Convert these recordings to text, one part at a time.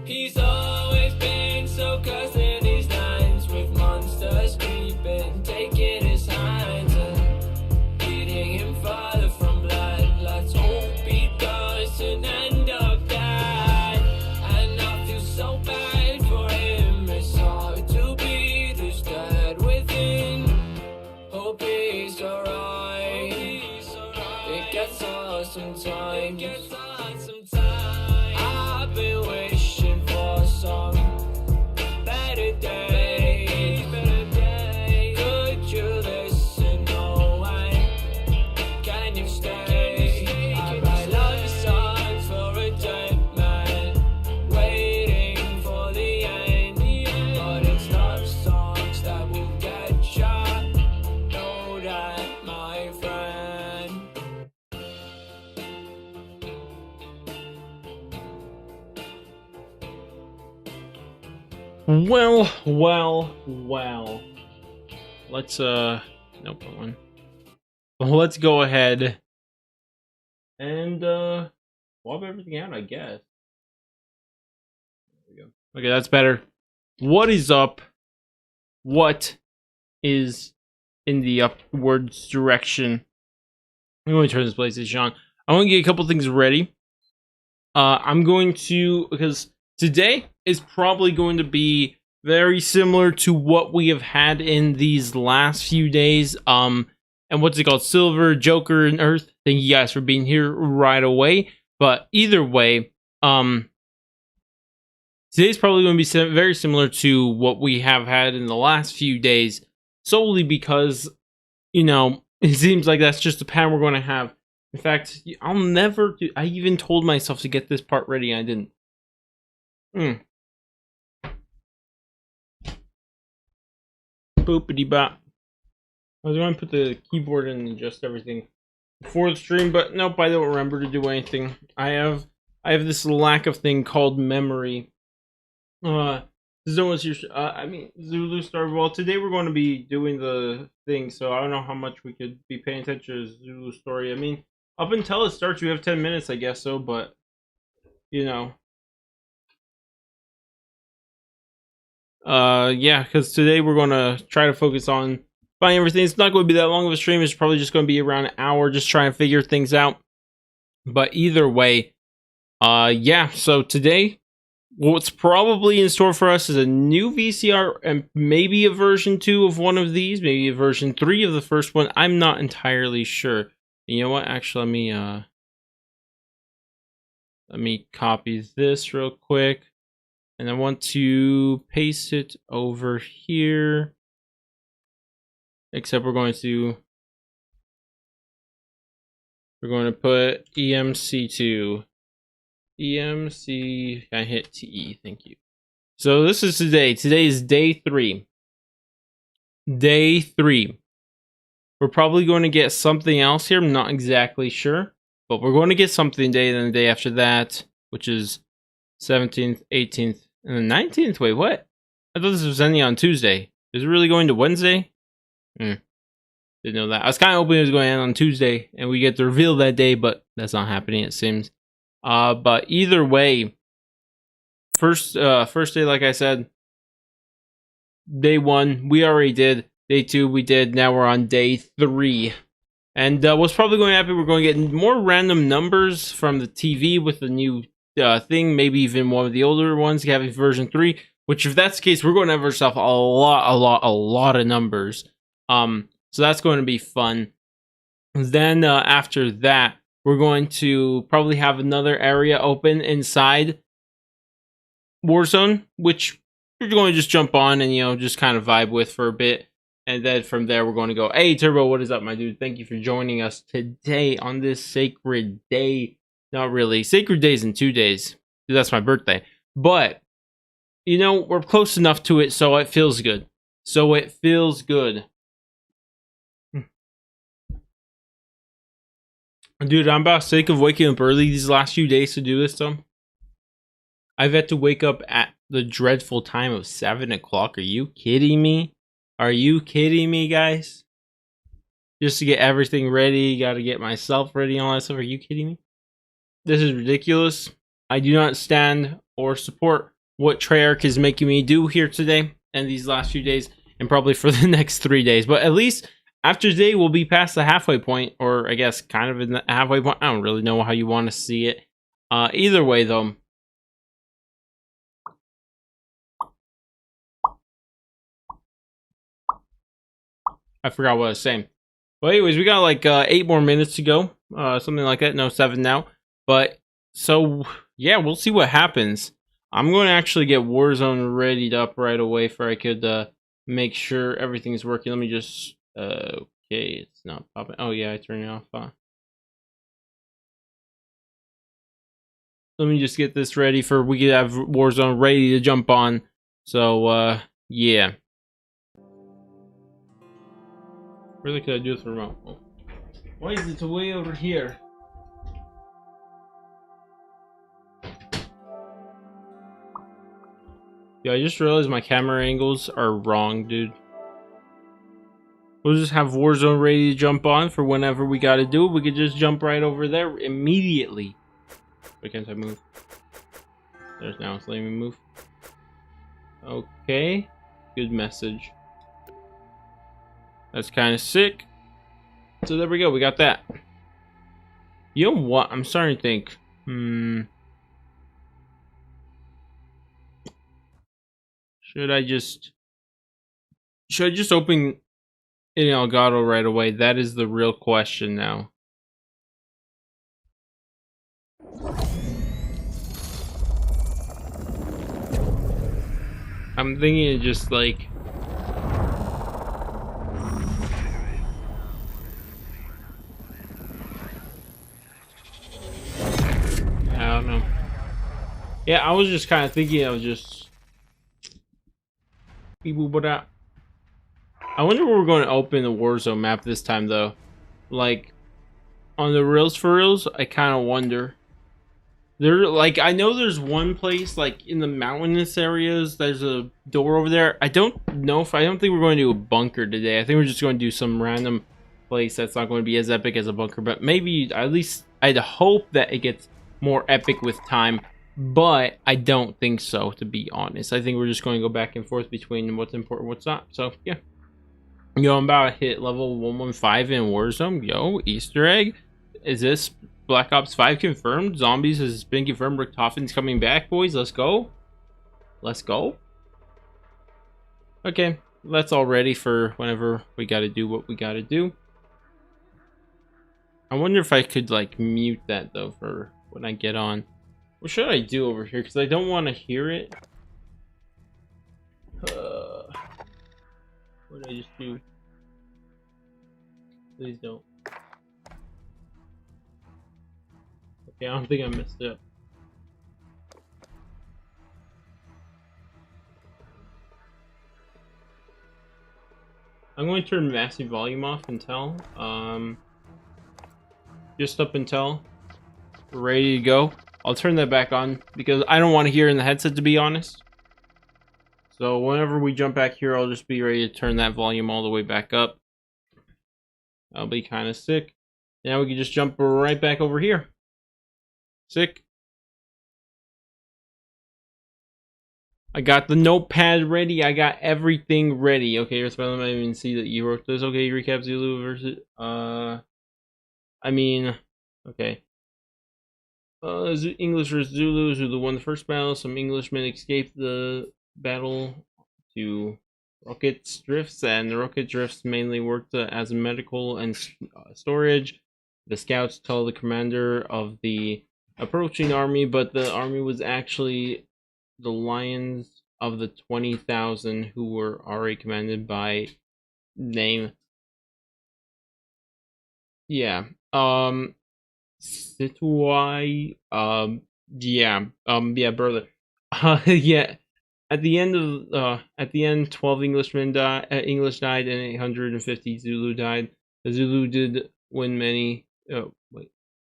He's always been so cussed in these lines with monsters creeping, taking his hands and leading him farther from blood. Let's hope he doesn't end up dead. And I feel so bad for him. It's hard to be this dead within. Hope he's alright. It gets hard sometimes. I've been wishing for some better days. Could you listen? No way. Can you stay? I write love songs for a dead man, waiting for the end. But it's love songs that will get ya. Know that, my friend. Well. Let's nope, that one. Well, let's go ahead and swap everything out, I guess. There we go. Okay, that's better. What is up? What is in the upwards direction? I'm going to turn this PlayStation on. I want to get a couple things ready. I'm going to, because today is probably going to be very similar to what we have had in these last few days. And what's it called? Silver, Joker, and Earth. Thank you guys for being here right away. But either way, today's probably going to be very similar to what we have had in the last few days, solely because, you know, it seems like that's just the pattern we're going to have. In fact, I'll never do. I even told myself to get this part ready, and I didn't. Boopity bop. I was going to put the keyboard in and adjust everything before the stream, but nope, I don't remember to do anything. I have this lack of thing called memory. I mean, Zulu Star. Well, today we're going to be doing the thing, so I don't know how much we could be paying attention to Zulu Story. I mean, up until it starts, we have 10 minutes, I guess so, but, you know. Yeah, because today we're going to try to focus on finding everything. It's not going to be that long of a stream. It's probably just going to be around an hour, just trying to figure things out. But either way, yeah, so today, what's probably in store for us is a new VCR and maybe a version 2 of one of these, maybe a version 3 of the first one. I'm not entirely sure. You know what? Actually, let me copy this real quick. And I want to paste it over here. Except we're going to put EMC2. EMC, I hit TE, thank you. So this is today. Today is day 3. Day 3. We're probably going to get something else here. I'm not exactly sure. But we're going to get something today, then the day after that, which is 17th, 18th, and the 19th. Wait, what? I thought this was ending on Tuesday. Is it really going to Wednesday? Didn't know that. I was kind of hoping it was going to end on Tuesday, and we get the reveal that day, but that's not happening, it seems. But either way, first day, like I said, day 1, we already did. Day 2, we did. Now we're on day 3. And what's probably going to happen, we're going to get more random numbers from the TV with the new thing, maybe even one of the older ones having version 3, which if that's the case, we're going to have ourselves a lot of numbers. So that's going to be fun. Then after that, we're going to probably have another area open inside Warzone, which we're going to just jump on and, you know, just kind of vibe with for a bit. And then from there, we're going to go, hey, Turbo, what is up, my dude? Thank you for joining us today on this sacred day. Not really. Sacred day's in 2 days. That's my birthday. But, you know, we're close enough to it, so it feels good. So it feels good. Dude, I'm about sick of waking up early these last few days to do this, though. I've had to wake up at the dreadful time of 7 o'clock. Are you kidding me? Are you kidding me, guys? Just to get everything ready, gotta get myself ready, all that stuff. Are you kidding me? This is ridiculous. I do not stand or support what Treyarch is making me do here today and these last few days, and probably for the next 3 days. But at least after today, we'll be past the halfway point, or I guess kind of in the halfway point. I don't really know how you want to see it. Either way, though. I forgot what I was saying. But anyways, we got like 8 more minutes to go. Something like that. No, 7 now. But, so, yeah, we'll see what happens. I'm going to actually get Warzone readied up right away for I could make sure everything's working. Let me just... okay, it's not popping. Oh, yeah, I turned it off. Let me just get this ready for we could have Warzone ready to jump on. So, yeah. Really, could I do this remote? Oh. Why is it way over here? Yeah, I just realized my camera angles are wrong, dude. We'll just have Warzone ready to jump on for whenever we gotta do it. We could just jump right over there immediately. Why can't I move? There's now, it's letting me move. Okay. Good message. That's kind of sick. So there we go, we got that. You know what? I'm starting to think. Should I just open in Elgato right away? That is the real question now. I'm thinking of just like... I don't know. Yeah, I was just kind of thinking of just... I wonder where we're going to open the Warzone map this time, though. Like, on the Reels for Reels, I kind of wonder. There, like, I know there's one place, like, in the mountainous areas, there's a door over there. I don't think we're going to do a bunker today. I think we're just going to do some random place that's not going to be as epic as a bunker. But maybe, at least, I'd hope that it gets more epic with time. But I don't think so, to be honest. I think we're just going to go back and forth between what's important and what's not. So, yeah. Yo, I'm about to hit level 115 in Warzone. Yo, Easter egg. Is this Black Ops 5 confirmed? Zombies has been confirmed. Richtofen's coming back, boys. Let's go. Let's go. Okay, that's all ready for whenever we got to do what we got to do. I wonder if I could, like, mute that, though, for when I get on. What should I do over here? Because I don't want to hear it. What did I just do? Please don't. Okay, I don't think I messed up. I'm going to turn massive volume off until, just up until we're ready to go. I'll turn that back on because I don't want to hear in the headset, to be honest. So whenever we jump back here, I'll just be ready to turn that volume all the way back up. That'll be kind of sick. Now we can just jump right back over here. Sick. I got the notepad ready. I got everything ready. Okay, here's I didn't even see that you wrote this. Okay, recap Zulu versus... I mean... Okay. English versus Zulu. Zulu won the first battle. Some Englishmen escaped the battle to rocket drifts, and the rocket drifts mainly worked as medical and storage. The scouts tell the commander of the approaching army, but the army was actually the lions of the 20,000 who were already commanded by name. Yeah. Situai, yeah, brother. Yeah. At the end, 12 Englishmen died. English died, and 850 Zulu died. The Zulu did win many.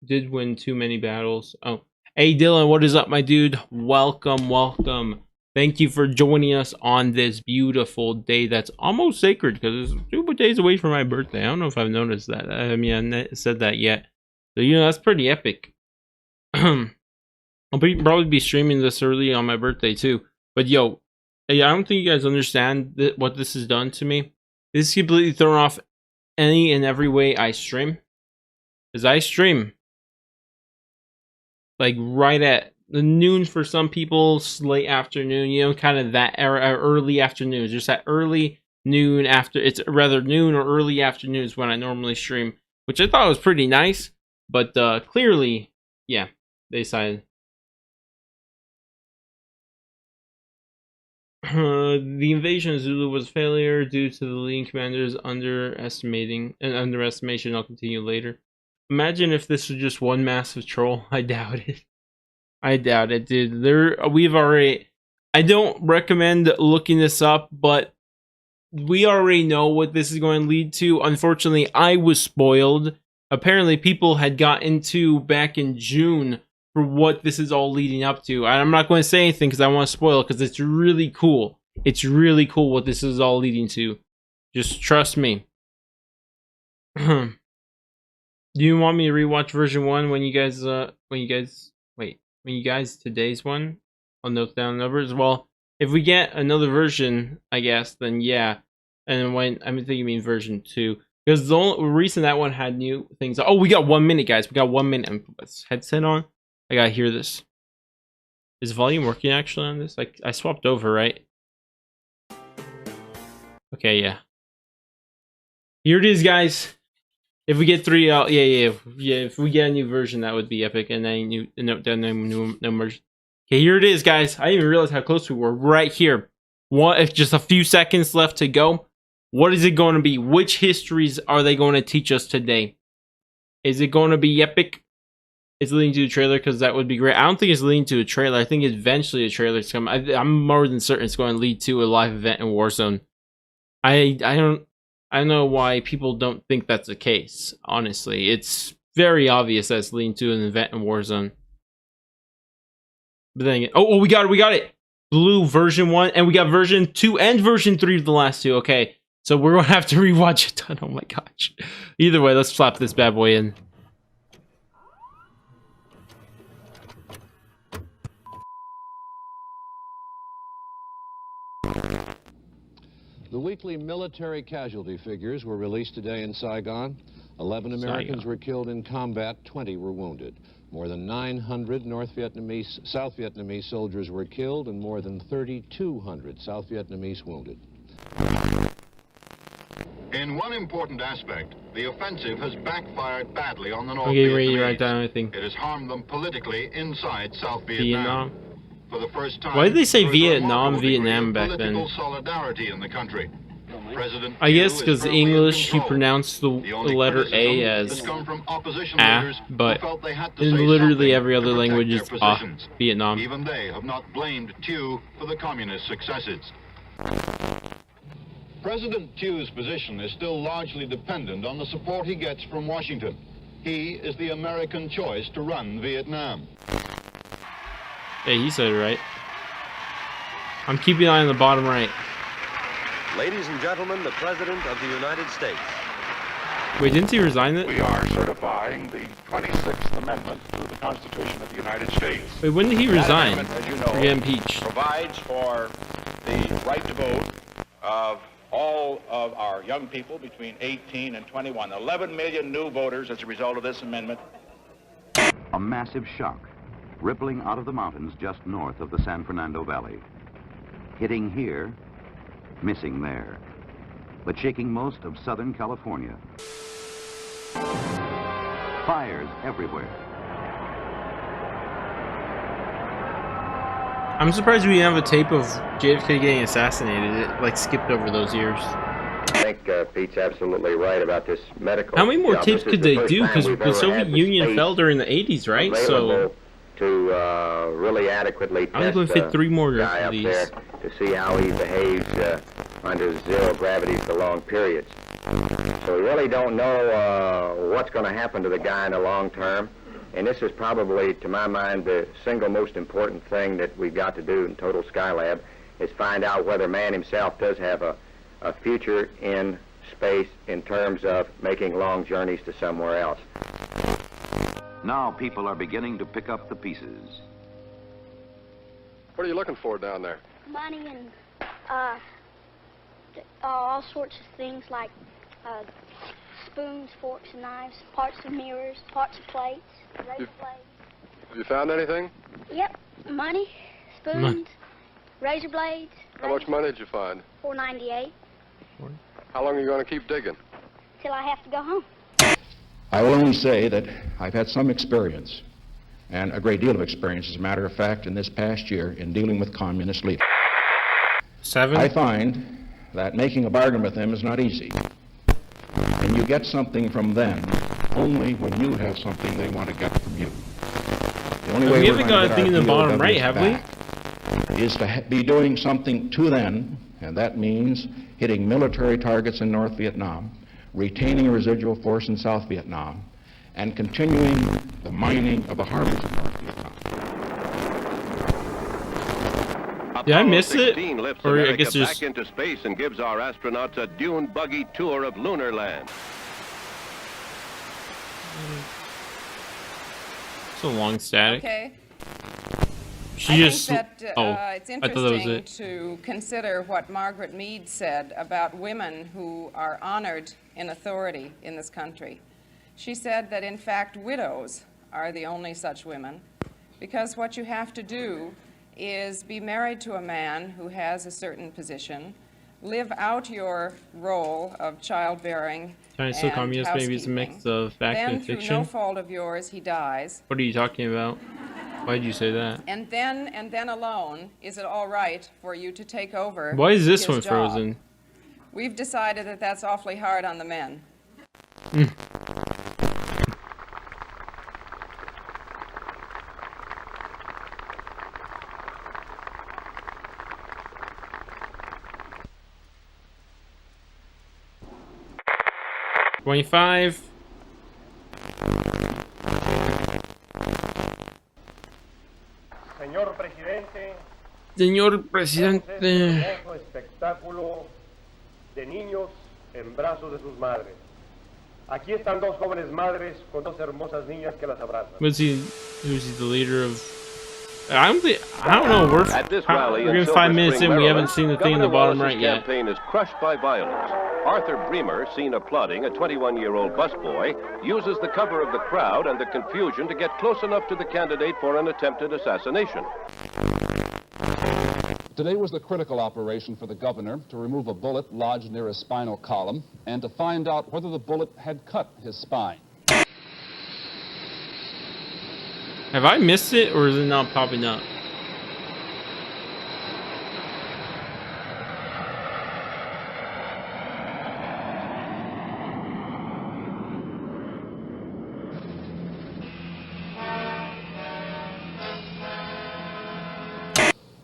Did win too many battles. Oh, hey Dylan, what is up, my dude? Welcome, welcome. Thank you for joining us on this beautiful day that's almost sacred because it's 2 days away from my birthday. I don't know if I've noticed that. I mean, I said that yet. So, you know, that's pretty epic. I'll probably be streaming this early on my birthday, too. But yo, I don't think you guys understand what this has done to me. This is completely thrown off any and every way I stream. Because I stream like right at the noon for some people, late afternoon, you know, kind of that era, early afternoon. Just that early noon after, it's rather noon or early afternoons when I normally stream, which I thought was pretty nice. But clearly, yeah, they decided. The invasion of Zulu was a failure due to the leading commanders underestimation. I'll continue later. Imagine if this was just one massive troll. I doubt it. I doubt it, dude. We've already. I don't recommend looking this up, but we already know what this is going to lead to. Unfortunately, I was spoiled. Apparently, people had got into back in June for what this is all leading up to. And I'm not going to say anything because I want to spoil it, because it's really cool. It's really cool what this is all leading to. Just trust me. Do you want me to rewatch version 1 when you guys today's one? I'll note down numbers. Well, if we get another version, I guess, then yeah. And when I think you mean version 2. Because the only reason that one had new things. Oh, we got 1 minute, guys. We got 1 minute. And put this headset on. I gotta hear this. Is volume working actually on this? I swapped over, right? Okay, yeah. Here it is, guys. If we get 3 out, yeah. If we get a new version, that would be epic. And then new numbers. Okay, here it is, guys. I didn't even realize how close we were. Right here. If just a few seconds left to go. What is it going to be? Which histories are they going to teach us today? Is it going to be epic? It's leading to a trailer, because that would be great. I don't think it's leading to a trailer. I think eventually a trailer is coming. I'm more than certain it's going to lead to a live event in Warzone. I don't know why people don't think that's the case. Honestly, it's very obvious that it's leading to an event in Warzone. But then again, oh, we got it. Blue version 1, and we got version 2 and version 3 of the last two. Okay, so we're gonna have to rewatch a ton. Oh my gosh. Either way, let's slap this bad boy in. The weekly military casualty figures were released today in Saigon. 11 Americans were killed in combat, 20 were wounded. More than 900 South Vietnamese soldiers were killed and more than 3,200 South Vietnamese wounded. In one important aspect, the offensive has backfired badly on the North Okay, ready to Vietnamese. write down anything. It has harmed them politically inside South Vietnam. For the first time, Why did they say there is a Vietnam, remarkable degree of Vietnam back then? political solidarity in the country. President I guess Thieu is because firmly in English, he control. pronounced the only letter A criticism as has come from opposition leaders who but felt they had to in say literally something every other to protect language their is positions. Vietnam. Even they have not blamed Thieu for the communist successes. President Thieu's position is still largely dependent on the support he gets from Washington. He is the American choice to run Vietnam. Hey, he said it right. I'm keeping an eye on the bottom right. Ladies and gentlemen, the President of the United States. Wait, didn't he resign it? We are certifying the 26th Amendment to the Constitution of the United States. Wait, when did he resign? As you Or know, get impeached? provides for the right to vote of all of our young people between 18 and 21. 11 million new voters as a result of this amendment. A massive shock, rippling out of the mountains just north of the San Fernando Valley. Hitting here, missing there, but shaking most of Southern California. Fires everywhere. I'm surprised we didn't have a tape of JFK getting assassinated. It like skipped over those years. I think Pete's absolutely right about this medical. How many more job. tapes This is could the they first do? time Because we've the ever Soviet had the Union space fell during the 80s, right? So available to really adequately I'm test going to fit 3 more guy of up these. there to see how he behaves under zero gravity for long periods. So we really don't know what's going to happen to the guy in the long term. And this is probably, to my mind, the single most important thing that we've got to do in Total Skylab is find out whether man himself does have a future in space in terms of making long journeys to somewhere else. Now people are beginning to pick up the pieces. What are you looking for down there? money and all sorts of things like spoons, forks, and knives, parts of mirrors, parts of plates, razor blades. Have you found anything? Yep, money, spoons, razor blades. How much money did you find? $4.98. How long are you going to keep digging? Till I have to go home. I will only say that I've had some experience, and a great deal of experience, as a matter of fact, in this past year in dealing with communist leaders. 7. I find that making a bargain with them is not easy. And you get something from them only when you have something they want to get from you. The only way We we're haven't going got to a get thing in our the bottom POWs right, have we? back is to be doing something to them, and that means hitting military targets in North Vietnam, retaining a residual force in South Vietnam, and continuing the mining of the harbors in North Vietnam. Did I miss it? Lifts Or I America guess there's... back into space and gives our astronauts a dune buggy tour of lunar land. It's a long static. Okay. She I just... think that it's I thought that was interesting it. to consider what Margaret Mead said about women who are honored in authority in this country. She said that, in fact, widows are the only such women, because what you have to do is be married to a man who has a certain position, live out your role of childbearing Chinese still and communist, maybe it's a mix housekeeping. of fact Then, and through fiction. no fault of yours, he dies. What are you talking about? Why did you say that? And then alone, is it all right for you to take over? Why is this his one job? frozen? We've decided that that's awfully hard on the men. $25. Señor presidente, Señor presidente. hermoso espectáculo de niños en brazos de sus madres. Aquí están dos jóvenes madres con dos hermosas niñas que las abrazan. Who's he the leader of? I don't know. We're At this rally in in 5 Silver minutes Spring, in. We Maryland, haven't seen the thing in the Governor bottom Wallace's right yet. campaign is crushed by violence. Arthur Bremer, seen applauding a 21-year-old busboy, uses the cover of the crowd and the confusion to get close enough to the candidate for an attempted assassination. Today was the critical operation for the governor to remove a bullet lodged near his spinal column and to find out whether the bullet had cut his spine. Have I missed it, or is it not popping up?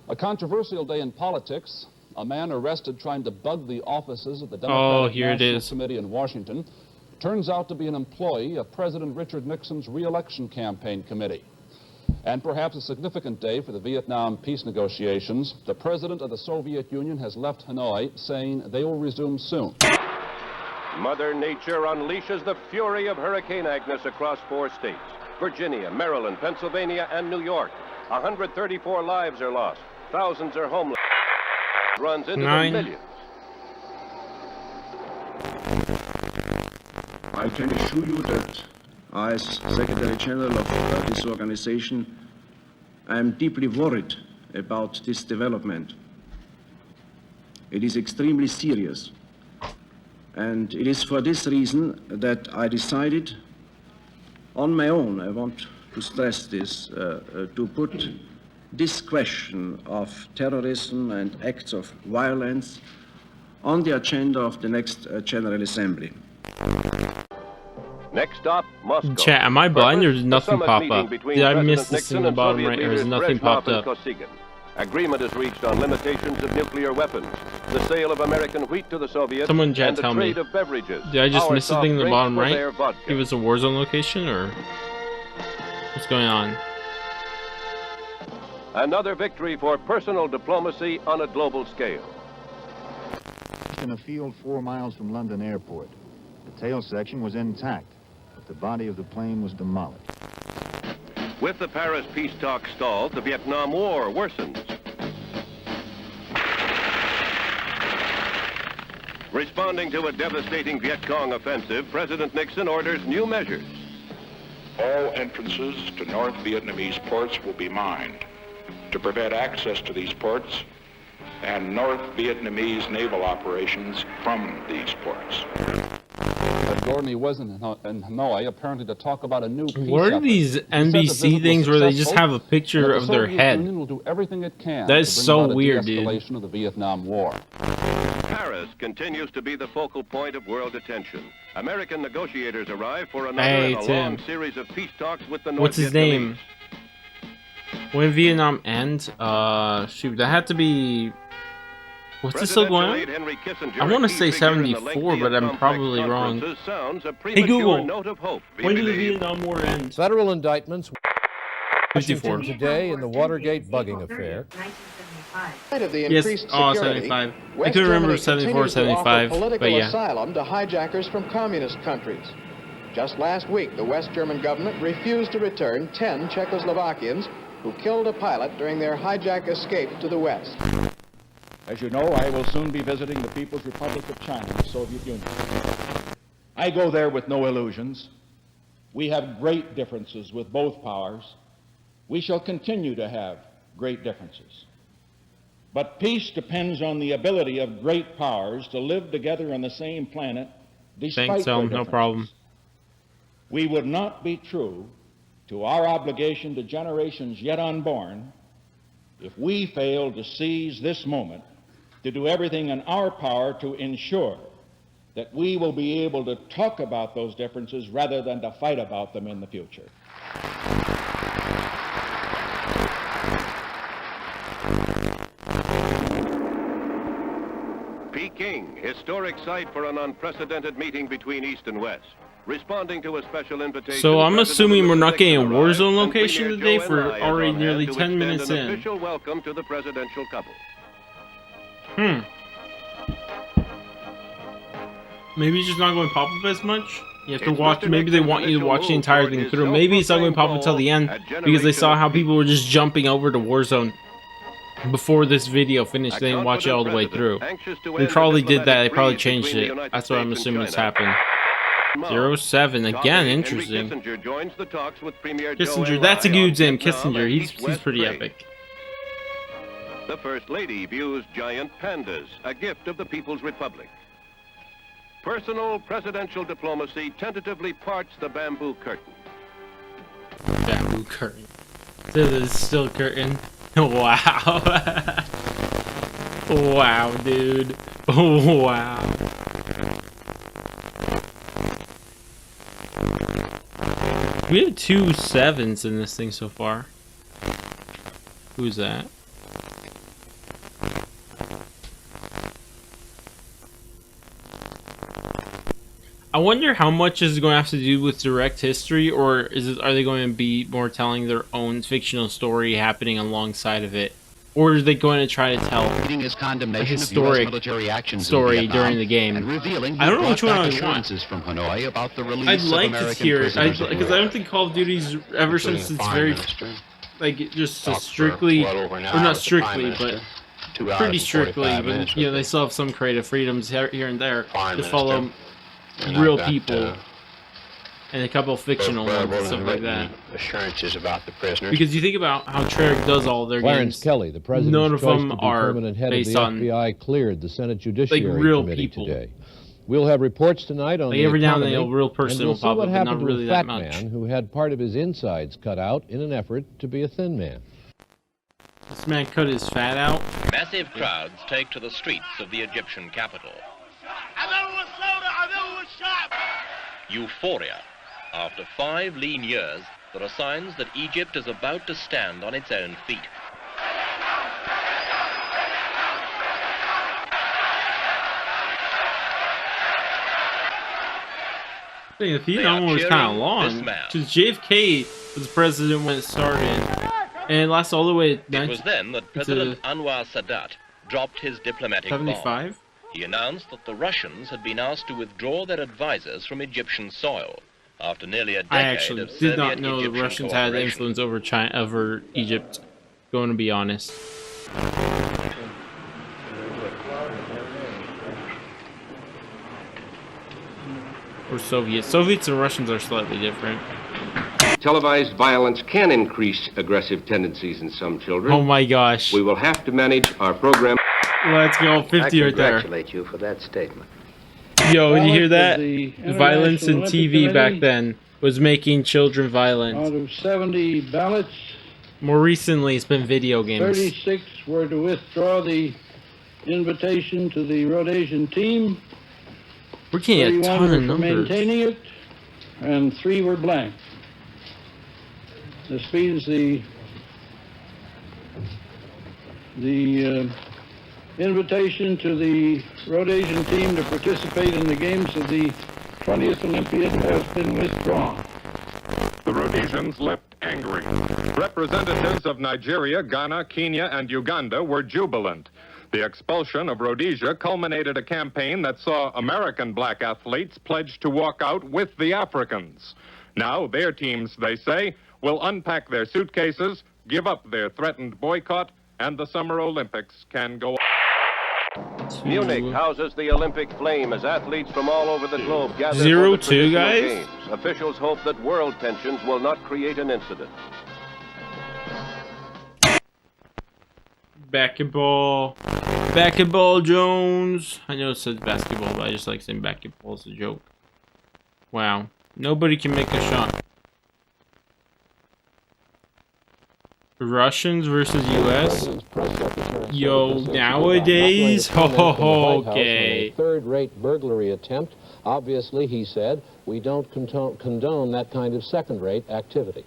A controversial day in politics. A man arrested trying to bug the offices of the Democratic National Committee in Washington turns out to be an employee of President Richard Nixon's re-election campaign committee. And perhaps a significant day for the Vietnam peace negotiations. The president of the Soviet Union has left Hanoi, saying they will resume soon. Mother Nature unleashes the fury of Hurricane Agnes across 4 states: Virginia, Maryland, Pennsylvania, and New York. 134 lives are lost. Thousands are homeless. Runs into the millions. I can assure you that as Secretary General of this organization, I am deeply worried about this development. It is extremely serious. And it is for this reason that I decided on my own, I want to stress this, to put this question of terrorism and acts of violence on the agenda of the next General Assembly. Next stop, Moscow. Chat, am I blind or does nothing pop up? Did I miss this in the and bottom Soviet right, or has leaders nothing Brezhnev popped and up? Kosygin. Agreement is reached on limitations of nuclear weapons, the sale of American wheat to the Soviets, Someone chat and the tell me. trade of beverages. Did I just Our miss the soft thing in the drinks bottom for right? their vodka. It was a war zone location, or what's going on? Another victory for personal diplomacy on a global scale. In a field 4 miles from London Airport. The tail section was intact, but the body of the plane was demolished. With the Paris peace talks stalled, the Vietnam War worsens. Responding to a devastating Viet Cong offensive, President Nixon orders new measures. All entrances to North Vietnamese ports will be mined to prevent access to these ports and North Vietnamese naval operations from these ports. Gordon, he was in Hanoi, apparently to talk about a new peace What are these NBC things where they just have a picture of their head? Union will do everything it can that is to bring so about a weird, dude. de-escalation of the Vietnam War. Paris continues to be the focal point of world attention. American negotiators arrive for another in a long series of peace talks with the North What's his name? When Vietnam ends? Shoot, that had to be... What's this still going on? I want to say 74, but I'm probably wrong. Hey Google, when did the Vietnam War end? Federal indictments 54. today in the Watergate bugging affair. Yes, oh, 75. I couldn't remember 74, 75, but yeah. Asylum to hijackers from communist countries. Just last week, the West German government refused to return 10 Czechoslovakians who killed a pilot during their hijack escape to the West. As you know, I will soon be visiting the People's Republic of China, the Soviet Union. I go there with no illusions. We have great differences with both powers. We shall continue to have great differences. But peace depends on the ability of great powers to live together on the same planet despite Thanks, their differences. no problem. We would not be true to our obligation to generations yet unborn if we failed to seize this moment to do everything in our power to ensure that we will be able to talk about those differences rather than to fight about them in the future. Peking, historic site for an unprecedented meeting between East and West. Responding to a special invitation. So I'm assuming we're not getting a war zone location today for already nearly 10 minutes in. Official welcome to the presidential couple. Maybe it's just not going to pop up as much. You have to watch. Maybe they want you to watch the entire thing through. Maybe it's not going to pop up until the end because they saw how people were just jumping over to Warzone before this video finished. They didn't watch it all the way through. They probably did that. They probably changed it. That's what I'm assuming has happened. 07 again. Interesting. Kissinger. That's a good name. Kissinger. He's pretty epic. The First Lady views giant pandas, a gift of the People's Republic. Personal presidential diplomacy tentatively parts the bamboo curtain. Bamboo curtain. This is still curtain. Wow. Wow, dude. Wow. We have 2 7s in this thing so far. Who's that? I wonder how much is going to have to do with direct history, or are they going to be more telling their own fictional story happening alongside of it, or are they going to try to tell a historic story during the game? I don't know which one I want. I'd like to hear it because I don't think Call of Duty's ever since it's very like just strictly, or not strictly, but pretty strictly. But you know, they still have some creative freedoms here and there to follow real people and a couple of fictional ones and stuff like that. Assurances about the prisoner. Because you think about how Treyarch does all their Clarence games. Kelly, the president's none of choice them to be are permanent head based of the on FBI cleared the Senate Judiciary like real Committee people. today. We'll have reports tonight on like the every now and economy, then a real person and we'll will pop see what up, but not happened really to a that fat much. man who had part of his insides cut out in an effort to be a thin man. This man cut his fat out. Massive crowds take to the streets of the Egyptian capital. Euphoria. After 5 lean years, there are signs that Egypt is about to stand on its own feet. The Vietnam War was kind of long. Because JFK was president when it started, and it lasted all the way. It was then that President Anwar Sadat dropped his diplomatic 75. bomb. He announced that the Russians had been asked to withdraw their advisors from Egyptian soil after nearly a decade I actually of did not know the Soviet-Egyptian Russians had cooperation. influence over China, over Egypt. Going to be honest. Or Soviets. Soviets and Russians are slightly different. Televised violence can increase aggressive tendencies in some children. Oh my gosh. We will have to manage our program. Let's go, 50 right there. I congratulate you for that statement. Yo, you hear that? Violence in TV back then was making children violent. Out of 70 ballots, more recently it's been video games. 36 were to withdraw the invitation to the Rhodesian team. We're getting a ton of numbers. Maintaining it, and 3 were blank. This means the invitation to the Rhodesian team to participate in the games of the 20th Olympiad has been withdrawn. The Rhodesians left angry. Representatives of Nigeria, Ghana, Kenya, and Uganda were jubilant. The expulsion of Rhodesia culminated a campaign that saw American black athletes pledge to walk out with the Africans. Now their teams, they say, will unpack their suitcases, give up their threatened boycott, and the Summer Olympics can go on. Munich houses the Olympic flame as athletes from all over the globe gather 0-2, guys. Games. Officials hope that world tensions will not create an incident. Basketball. Basketball Jones. I know it says basketball, but I just like saying basketball as a joke. Wow. Nobody can make a shot. Russians versus U.S. Yo, nowadays? Okay. Third-rate burglary attempt. Obviously, he said, we don't condone that kind of second-rate activity.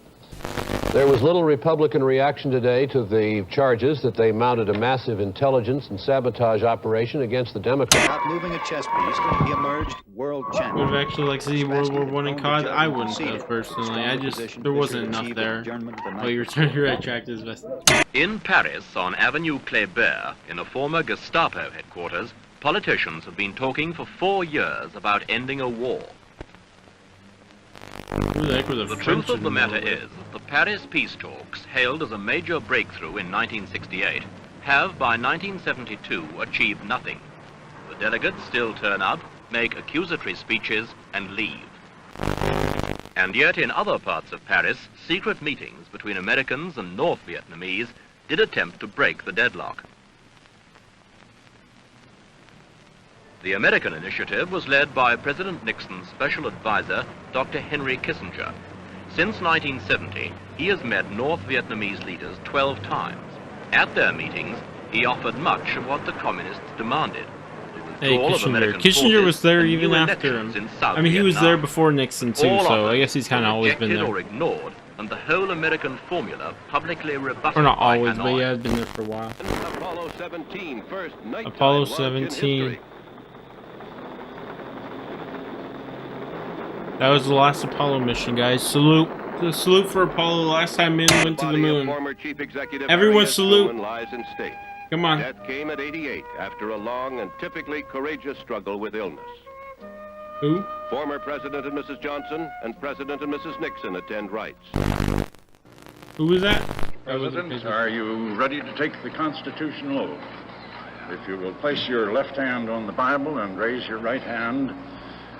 There was little Republican reaction today to the charges that they mounted a massive intelligence and sabotage operation against the Democrats. Not moving a chess piece, he emerged world champion. Would have actually liked to see World War I in COD? I wouldn't have, personally. There wasn't enough there. Oh, you're turning your right track to his vest. In Paris, on Avenue Kléber, in a former Gestapo headquarters, politicians have been talking for 4 years about ending a war. The truth of the matter is that the Paris peace talks, hailed as a major breakthrough in 1968, have by 1972 achieved nothing. The delegates still turn up, make accusatory speeches, and leave. And yet in other parts of Paris, secret meetings between Americans and North Vietnamese did attempt to break the deadlock. The American initiative was led by President Nixon's special advisor, Dr. Henry Kissinger. Since 1970, he has met North Vietnamese leaders 12 times. At their meetings, he offered much of what the communists demanded. Hey, Kissinger was there even after him. I mean, he was there before Nixon too, so I guess he's kind of always been there. Or ignored, and the whole American formula publicly rebutted. Or not always, but yeah, had been there for a while. Apollo 17, first nighttime Apollo launch 17. That was the last Apollo mission, guys. Salute. Salute for Apollo. The last time men went to the moon. Everyone salute. Come on. Death came at 88 after a long and typically courageous struggle with illness. Who? Former President and Mrs. Johnson and President and Mrs. Nixon attend rites. Who was that? President, are you ready to take the constitutional oath? If you will place your left hand on the Bible and raise your right hand,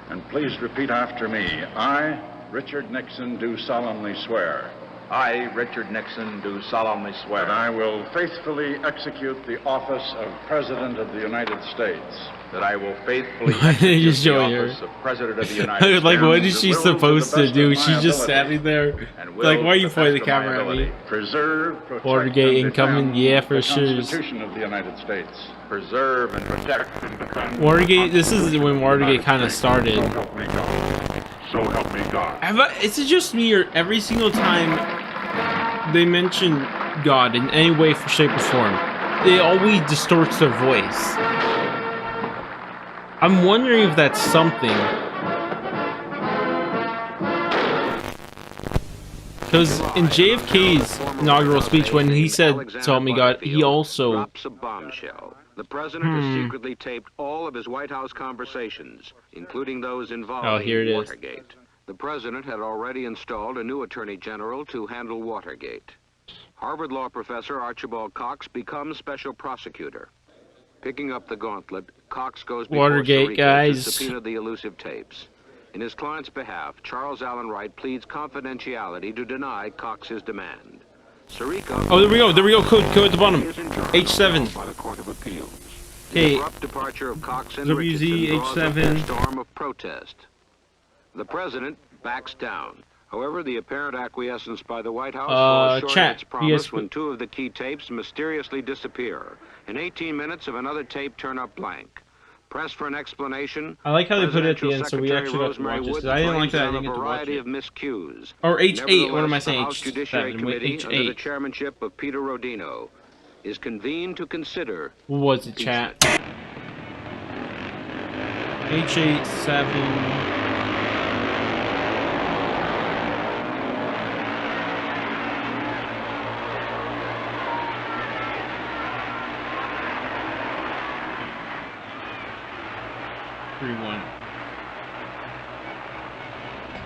and please repeat after me. I, Richard Nixon, do solemnly swear. I, Richard Nixon, do solemnly swear. That I will faithfully execute the office of President of the United States. That I will faithfully execute the office of President of the United States. Like, what is she supposed to do? She's just standing there. Like, why are you pointing the camera at me? Preserve, protect, Watergate incoming, yeah, for sure. The Constitution of the United States. Preserve and protect and defend. Watergate, this is when Watergate kind of started. So help me God. So help me God. Is it just me, or every single time they mention God in any way, shape, or form, it always distorts their voice? I'm wondering if that's something. Because in JFK's inaugural speech, when he said, "So help me God," he also drops a bombshell. The president has secretly taped all of his White House conversations, including those involving Watergate. The president had already installed a new attorney general to handle Watergate. Harvard law professor Archibald Cox becomes special prosecutor. Picking up the gauntlet, Cox goes before Watergate, guys. to subpoena the elusive tapes. In his client's behalf, Charles Allen Wright pleads confidentiality to deny Cox's demand. Sirica... Oh, there we go. There we go. Code at the bottom. H7. Okay. The abrupt departure of Cox and WZ Richardson draws H7. up a storm of protest. The president backs down. However, the apparent acquiescence by the White House falls short of its promise when two of the key tapes mysteriously disappear. In 18 minutes of another tape turn up blank. Pressed for an explanation. I like how they put it at the end, so we actually got to watch it. I didn't like that I didn't get to watch it. Of miscues. Or H8, what am I saying? The House Judiciary Committee, H8. under the chairmanship of Peter Rodino, is convened to consider... What was it, chat? H87...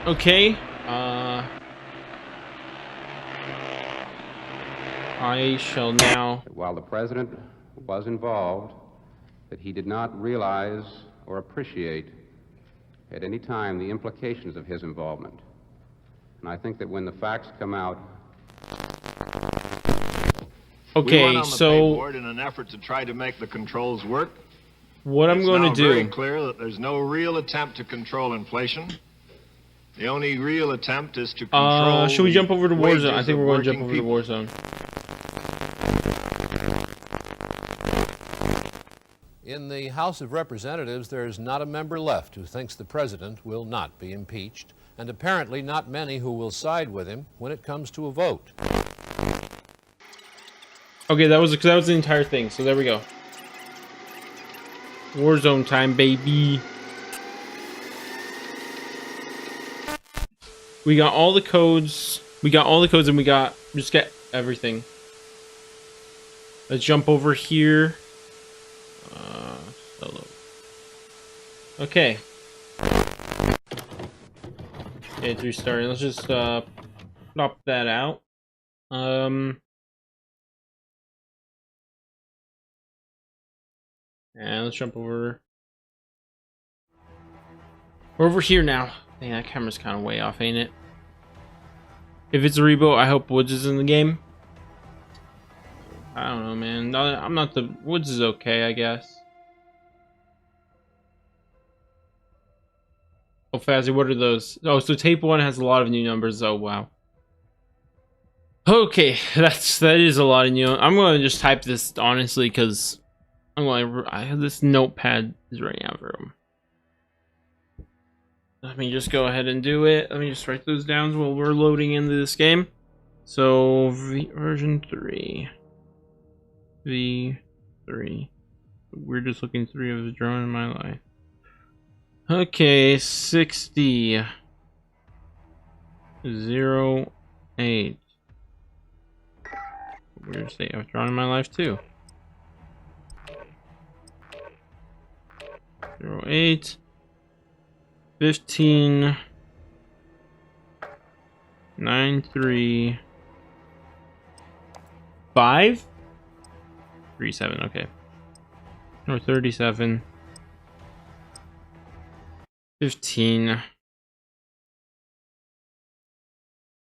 Okay, I shall now... While the president was involved, that he did not realize or appreciate at any time the implications of his involvement. And I think that when the facts come out... Okay, we went on the so... payboard in an effort to try to make the controls work. What I'm going to do... It's now very clear that there's no real attempt to control inflation. The only real attempt is to control. Should we jump over to Warzone? I think we're going to jump over to Warzone. In the House of Representatives, there's not a member left who thinks the president will not be impeached, and apparently not many who will side with him when it comes to a vote. Okay, that was the entire thing. So there we go. Warzone time, baby. We got all the codes. We got all the codes, and we just get everything. Let's jump over here. Solo. Okay. Okay, it's restarting. Let's just pop that out. And let's jump over. We're over here now. Dang, that camera's kind of way off, ain't it? If it's a reboot, I hope Woods is in the game. I don't know, man. I'm not the... Woods is okay, I guess. Oh, Fazzy, what are those? Oh, so tape 1 has a lot of new numbers. Oh, wow. Okay, that is a lot of new... I'm going to just type this, honestly, because... I have this notepad is running out of room. Let me just go ahead and do it. Let me just write those down while we're loading into this game. So, version 3. V3. Weirdest looking 3 I've drawn in my life. Okay, 60. 08. Weirdest thing I've drawn in my life too. 08. 15. 93. 5. 37. Okay. Or 37. 15.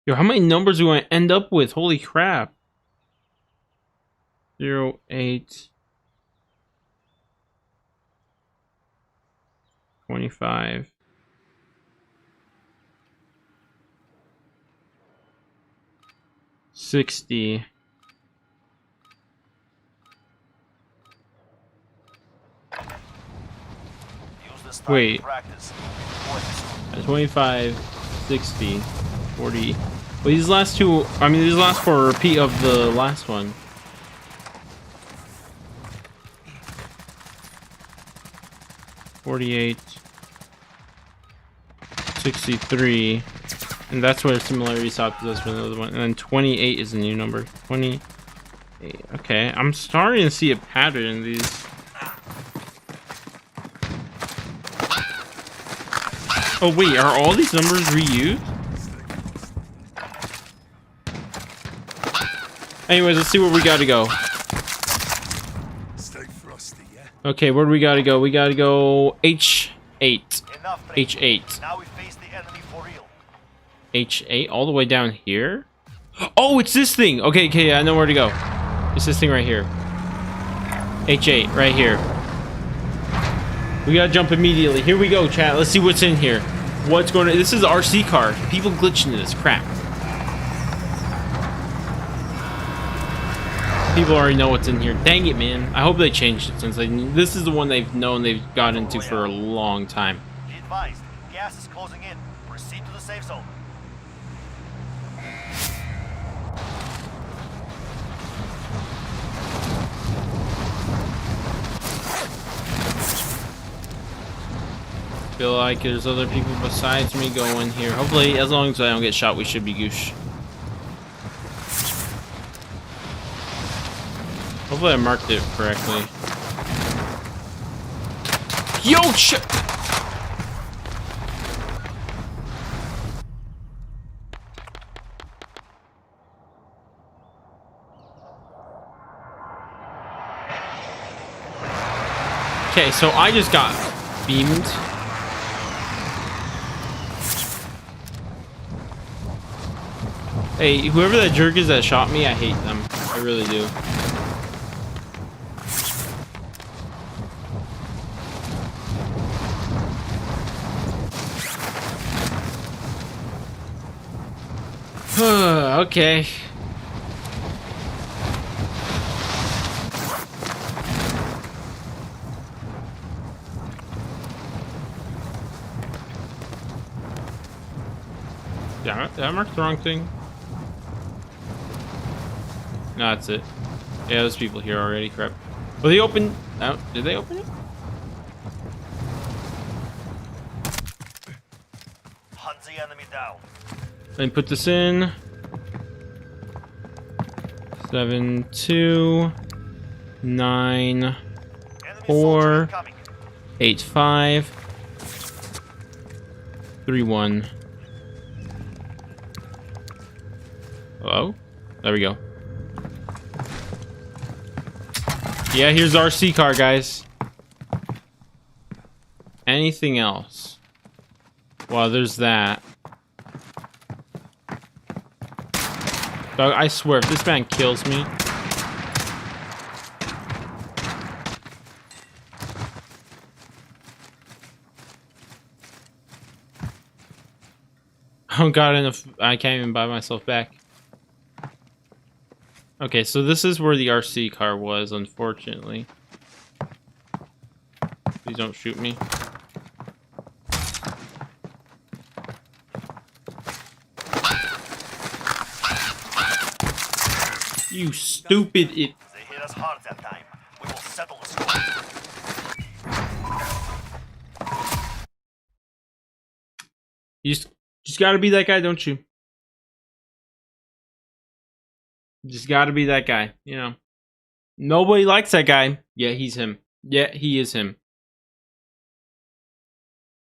Yo, how many numbers do I end up with? Holy crap. 08. 25. 60. Wait. 25, 60, 40. Well, these last two, I mean, these last four are a repeat of the last one. $48, 63, and that's where similarity stops us for the other one. And then 28 is a new number. 28. Okay, I'm starting to see a pattern in these. Oh wait, are all these numbers reused? Anyways, let's see where we gotta go. Okay, where do we gotta go? We gotta go 8. H8. Now we face the enemy for real. H8 all the way down here. Oh, it's this thing. Okay, okay, I know where to go. It's this thing right here. H8 right here. We gotta jump immediately. Here we go, chat. Let's see what's in here. What's going on? This is RC car. People glitching into this crap. People already know what's in here. Dang it, man. I hope they changed it since this is the one they've known they've got into for a long time. Be advised, gas is closing in. Proceed to the safe zone. Feel like there's other people besides me going here. Hopefully, as long as I don't get shot, we should be goosh. Hopefully I marked it correctly. Yo, shit! Okay, so I just got beamed. Hey, whoever that jerk is that shot me, I hate them. I really do. Okay. Damn it, did I mark the wrong thing? No, that's it. Yeah, there's people here already, crap. Well, they opened... Oh, did they open it? Hunt the enemy down. Let me put this in. 7, 2, 9, 4, 8, 5, 3, 1. Hello? There we go. Yeah, here's RC car, guys. Anything else? Well, there's that. Dog, I swear, if this man kills me... I don't got enough... I can't even buy myself back. Okay, so this is where the RC car was, unfortunately. Please don't shoot me. You stupid it. They hit us hard that time. We will settle the score. You just gotta be that guy, don't you? Just gotta be that guy, you know. Nobody likes that guy. Yeah, he's him. Yeah, he is him.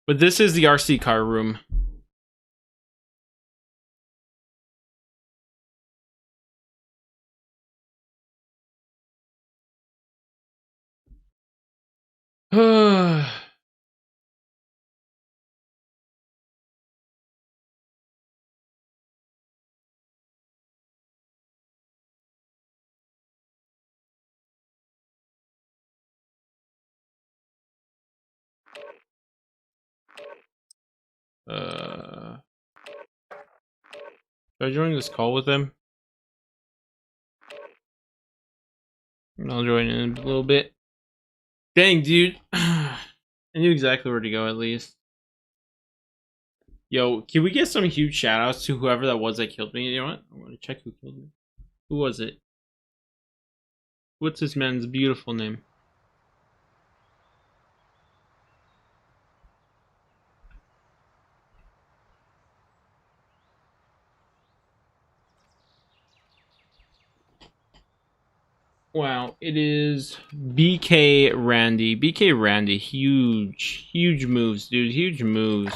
But this is the RC car room. Should I join this call with them? I'll join in a little bit. Dang, dude. I knew exactly where to go, at least. Yo, can we get some huge shoutouts to whoever that was that killed me? You know what? I want to check who killed me. Who was it? What's this man's beautiful name? Wow, it is BK Randy. BK Randy, huge moves, dude. Huge moves.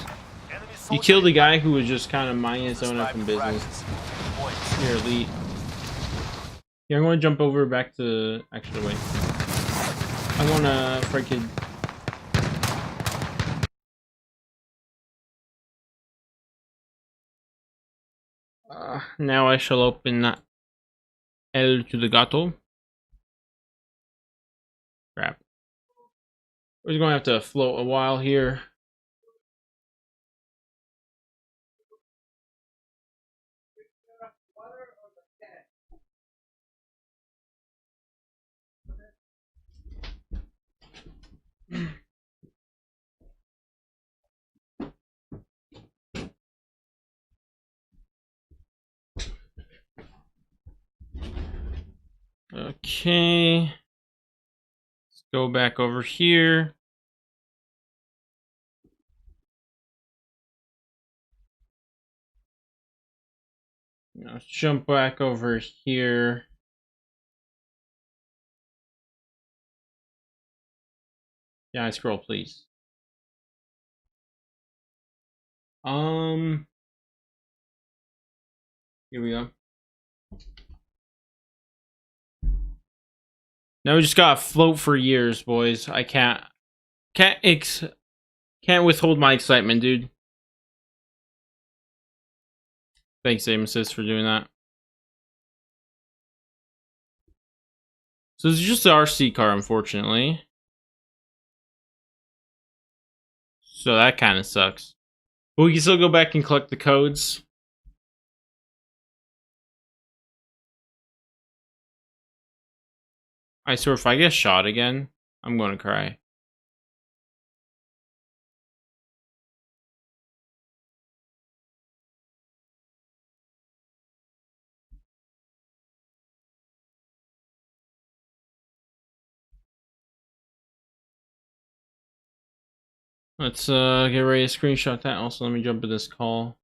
You killed a guy who was just kind of minding his own effing business. You're elite. Yeah, I'm going to jump over back to... Actually, wait. I want to freaking... Now I shall open El to the Gato. Crap. We're going to have to float a while here. Okay. Let's go back over here. Now let's jump back over here. Yeah, scroll, please. Here we go. Now we just gotta float for years, boys. I can't withhold my excitement, dude. Thanks, Aim Assist, for doing that. So this is just the RC car, unfortunately. So that kind of sucks. But we can still go back and collect the codes. I swear, if I get shot again, I'm gonna cry. Let's get ready to screenshot that. Also, let me jump in this call.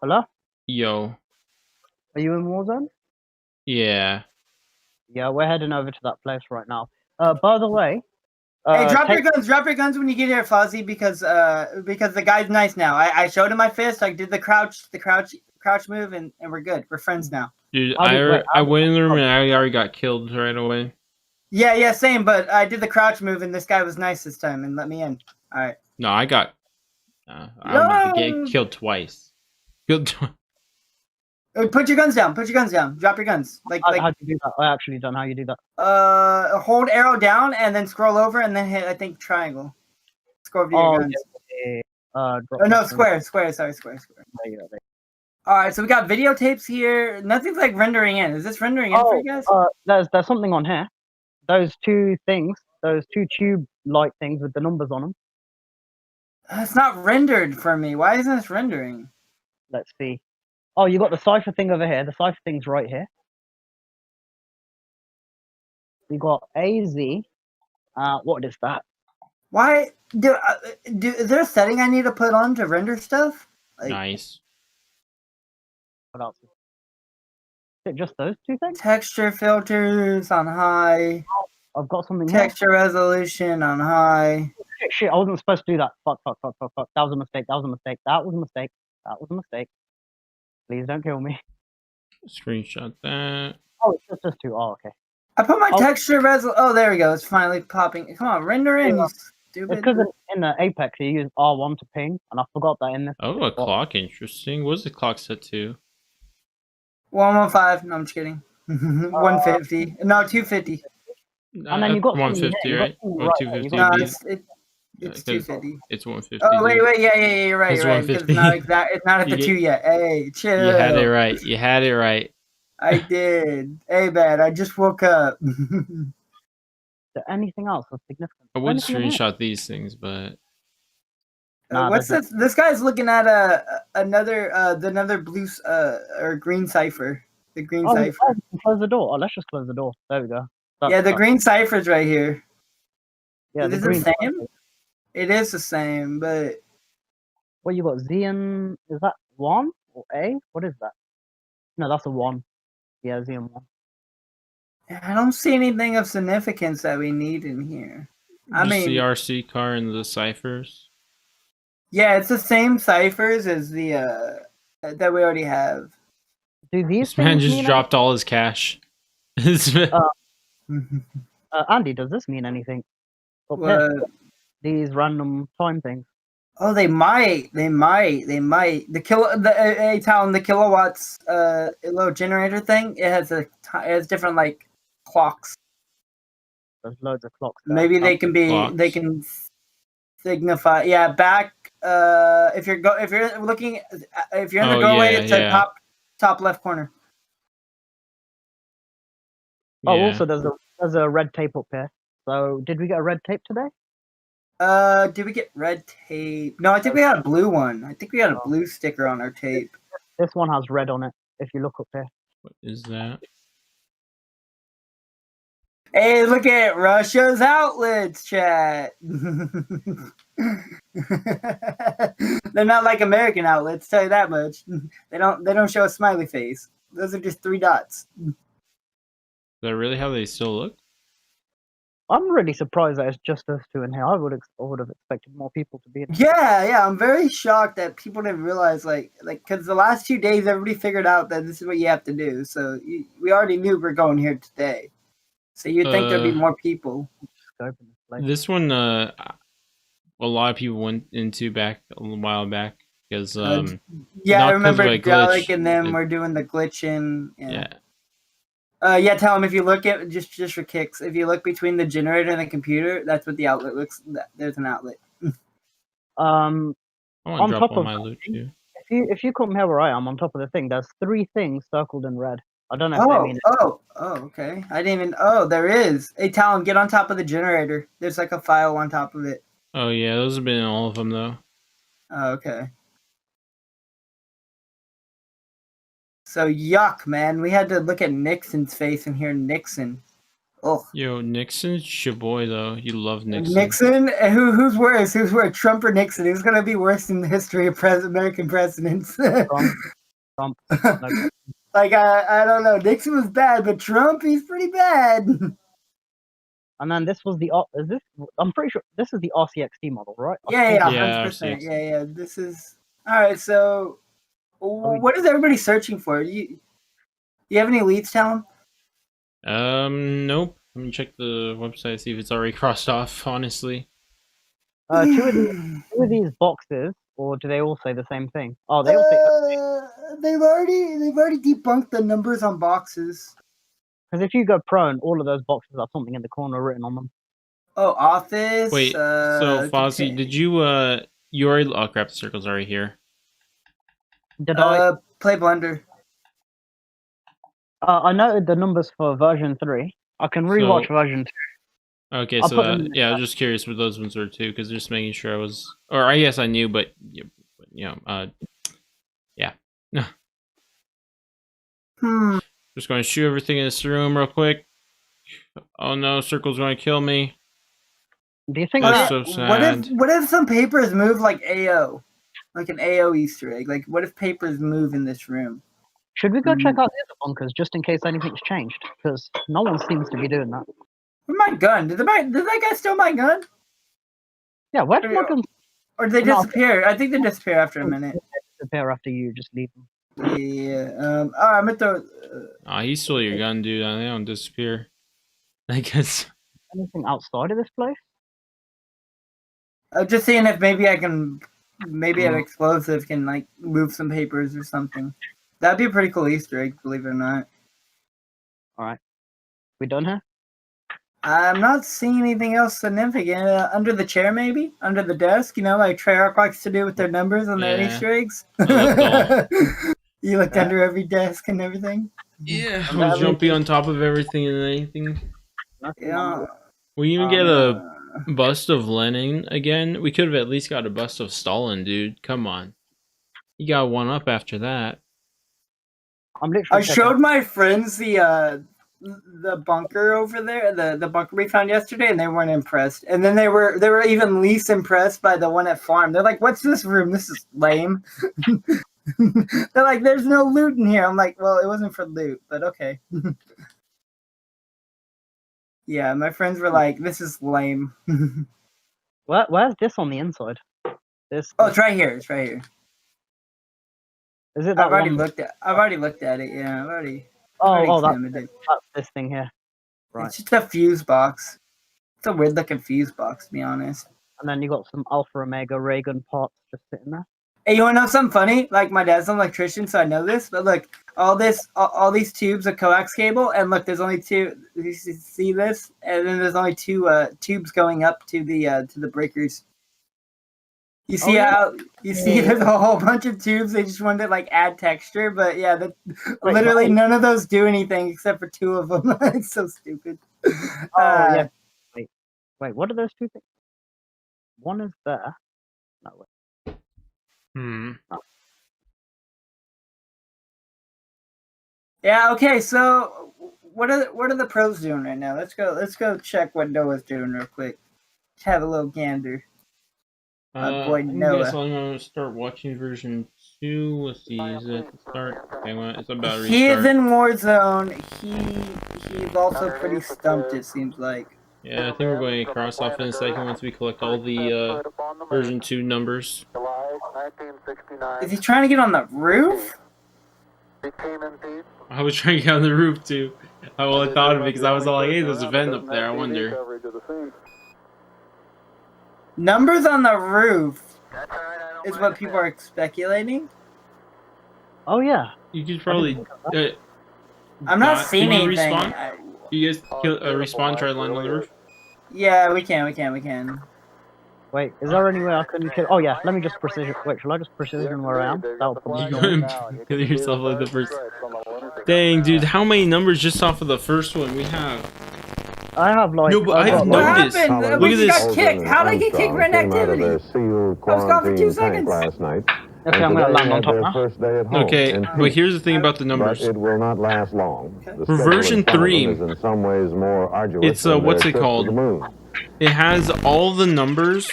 Hello? Yo. Are you in Warzone? Yeah. Yeah, we're heading over to that place right now. By the way, hey, drop your guns when you get here, Fuzzy, because the guy's nice now. I showed him my fist. I did the crouch move, and we're good. We're friends now. Dude, I went in the room and I already got killed right away. Yeah, same. But I did the crouch move, and this guy was nice this time and let me in. All right. No, I got. I don't get killed twice. Killed twice. Put your guns down. Put your guns down. Drop your guns. How do you do that? I actually don't know how you do that. Hold arrow down and then scroll over and then hit, I think, triangle. Scroll over to your guns. Yeah. No, square. Sorry, square. There. All right, so we got videotapes here. Nothing's like rendering in. Is this rendering in for you guys? There's something on here. Those two things, those two tube light things with the numbers on them. It's not rendered for me. Why isn't this rendering? Let's see. Oh, you got the cipher thing over here. The cipher thing's right here. We got AZ. What is that? Why is there a setting I need to put on to render stuff? Like, nice. What else? Is it just those two things? Texture filters on high. I've got something. Texture resolution on high. Shit, I wasn't supposed to do that. Fuck. That was a mistake. Please don't kill me. Screenshot that. Oh, it's just two. Oh, okay. I put my texture resolution. Oh, there we go. It's finally popping. Come on, render in, you stupid. It's because in the Apex you use R1 to ping, and I forgot that in this. Oh, a clock. Interesting. What's the clock set to? 115. No, I'm just kidding. 150. No, 250. And then you got 150, right? Or 250? No, it's 250. It's 150. Oh, wait. Yeah, you're right. It's You're right. It's not at the 2 yet. Hey, chill. You had it right. I did. Hey, bad. I just woke up. Is there anything else that's significant? I would screenshot these things, but what's this? This guy's looking at another blue or green cipher. The green cipher. Close the door. Oh, let's just close the door. There we go. The green cipher's right here. Yeah, is it the same? It is the same, but what you got? Z and is that 1 or A? What is that? No, that's a 1. Yeah, Z and 1. I don't see anything of significance that we need in here. I mean, the RC car and the ciphers. Yeah, it's the same ciphers as the that we already have. Do these this man just dropped all his cash. Andy, does this mean anything? These random time things. Oh, they might. The Town, the kilowatts, little generator thing. It has different like clocks. There's loads of clocks there. Maybe they can they can signify. Yeah, back. If you're looking, if you're in the doorway, it's the top left corner. Oh, also there's a red tape up here. So did we get a red tape today? Did we get red tape? No, I think we got a blue one. I think we got a blue sticker on our tape. This one has red on it. If you look up there. What is that? Hey, look at Russia's outlets, chat. They're not like American outlets, tell you that much. They don't show a smiley face. Those are just 3 dots. Is that really how they still look? I'm really surprised that it's just us two in here. I would have expected more people to be in. Yeah, I'm very shocked that people didn't realize, like, because the last 2 days everybody figured out that this is what you have to do. So we already knew we're going here today. So you'd think there'd be more people. This one, a lot of people went into back a while back because yeah, I remember Dalek and them were doing the glitching. Yeah. Yeah, tell them if you look at just for kicks, if you look between the generator and the computer, that's what the outlet looks. There's an outlet. On top of my loot too. If you come here where I am, on top of the thing, there's 3 things circled in red. I don't know if they mean it. Oh, okay. I didn't even. Oh, there is. Hey, Talon, get on top of the generator. There's like a file on top of it. Oh yeah, those have been all of them though. Oh, okay. So yuck, man. We had to look at Nixon's face and hear Nixon. Oh. Yo, Nixon's your boy though. You love Nixon. Nixon? Who's worse? Who's worse, Trump or Nixon? Who's gonna be worse in the history of American presidents? Trump. Like I don't know. Nixon was bad, but Trump, he's pretty bad. And then this was the I'm pretty sure this is the RCXT model, right? Yeah, 100%. Yeah. This is all right. So, what is everybody searching for? You have any leads, Talon? Nope. Let me check the website, see if it's already crossed off. Honestly, 2 of these boxes, or do they all say the same thing? Oh, they all say. They've already debunked the numbers on boxes. Because if you go prone, all of those boxes have something in the corner written on them. Oh, office. Wait. So Fozzie, did you you already? Oh crap! The circle's already here. Did I play Blender? I noted the numbers for version 3. I can rewatch version 2. Okay, so yeah, I was just curious what those ones were too, because just making sure I was, or I guess I knew, but you know, yeah. Just going to shoot everything in this room real quick. Oh no, Circle's going to kill me. Do you think that's so sad? What if some papers move like AO, like an AO Easter egg? Like what if papers move in this room? Should we go check out the other bunkers just in case anything's changed? Because no one seems to be doing that. Where's my gun? Did that guy steal my gun? Yeah, where did my gun? Or did they disappear? I think they disappear after a minute. They disappear after you just leave them. Yeah. Alright, I'm gonna throw. He stole your gun, dude. They don't disappear. I guess. Anything outside of this place? Just seeing if maybe an explosive can like move some papers or something. That'd be a pretty cool Easter egg, believe it or not. Alright. We done here? I'm not seeing anything else significant. Under the chair, maybe? Under the desk? You know, like Treyarch likes to do with their numbers on their Easter eggs? You looked under every desk and everything? Yeah, I was jumping on top of everything and anything. Yeah. We even get a bust of Lenin again. We could have at least got a bust of Stalin, dude. Come on. You got one up after that. I showed my friends the bunker over there, the bunker we found yesterday, and they weren't impressed. And then they were even least impressed by the one at farm. They're like, "What's this room? This is lame." They're like, "There's no loot in here." I'm like, "Well, it wasn't for loot, but okay." Yeah, my friends were like, "This is lame." Where's this on the inside? This. Oh, it's right here. It's right here. Is it? I've already looked at it. Yeah, I've already. That's this thing here. Right. It's just a fuse box. It's a weird looking fuse box, to be honest. And then you got some Alpha Omega ray gun parts just sitting there. Hey, you want to know something funny? Like, my dad's an electrician, so I know this. But look, all these tubes are coax cable, and look, there's only two. You see this? And then there's only two tubes going up to the breakers. You see see there's a whole bunch of tubes. They just wanted to like add texture, but yeah, literally none of those do anything except for two of them. It's so stupid. Yeah. Wait, what are those two things? One is there. No, wait. Yeah. Okay. So, what are the pros doing right now? Let's go check what Noah's doing real quick. Let's have a little gander. Boy, Noah. I guess I'm gonna start watching version 2. Let's see, is it start? Okay, well, it's about to restart. He is in Warzone. He's also pretty stumped. It seems like. Yeah, I think we're going to cross off in a second once we collect all the version 2 numbers. Is he trying to get on the roof? I was trying to get on the roof too. Well, I thought of it because I was all like, hey, there's a vent up there, I wonder. Numbers on the roof is what people are speculating. Oh yeah. You could probably... I'm not seeing anything. Respawn? You guys respawn, try to land on the roof? Yeah, we can. Wait, is there any way I can kill? Oh yeah, let me just precision. Wait, shall I just precision where I am? That'll probably kill yourself like the first. Dang, dude, how many numbers just off of the first one we have? I have like. No, but I've noticed. Look at this. Got kicked. How did I get kicked for inactivity? I was gone for 2 seconds. Last night. Okay, I'm gonna land on top now. Okay, but here's the thing about the numbers. It will not last long. For version 3, in some ways more arduous it's what's it called? It has all the numbers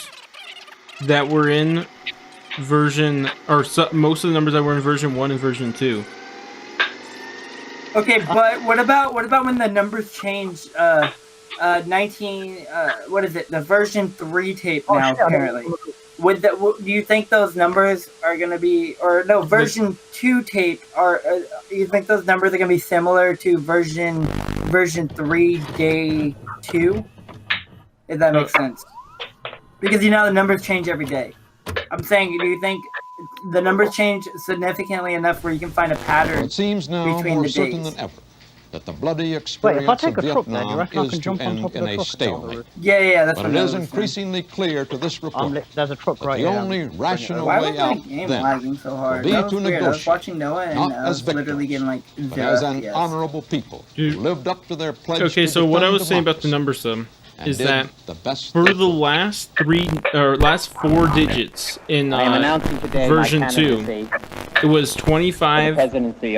that were in version, or most of the numbers that were in version 1 and version 2. Okay, but what about when the numbers changed? 19. What is it? The version 3 tape now apparently. Do you think those numbers are going to be, or no, version 2 tape are? You think those numbers are going to be similar to version 3 day 2? If that makes sense, because you know the numbers change every day. I'm saying, do you think the numbers change significantly enough where you can find a pattern? It seems now between more the certain days? than ever that the bloody experience of Vietnam is to end in a stalemate. Yeah, that's but what it is increasingly clear to this report there's a truck that right the only rational Why way was my out game then lagging so hard? will That be was to weird. I was negotiate, watching Noah and not I as was literally getting like but 0 as an FPS. honorable people who lived up to their pledge. Okay, to so what I was defend saying about the democracy numbers, is and that did the best for they the last 4 digits in version 2, it was 25,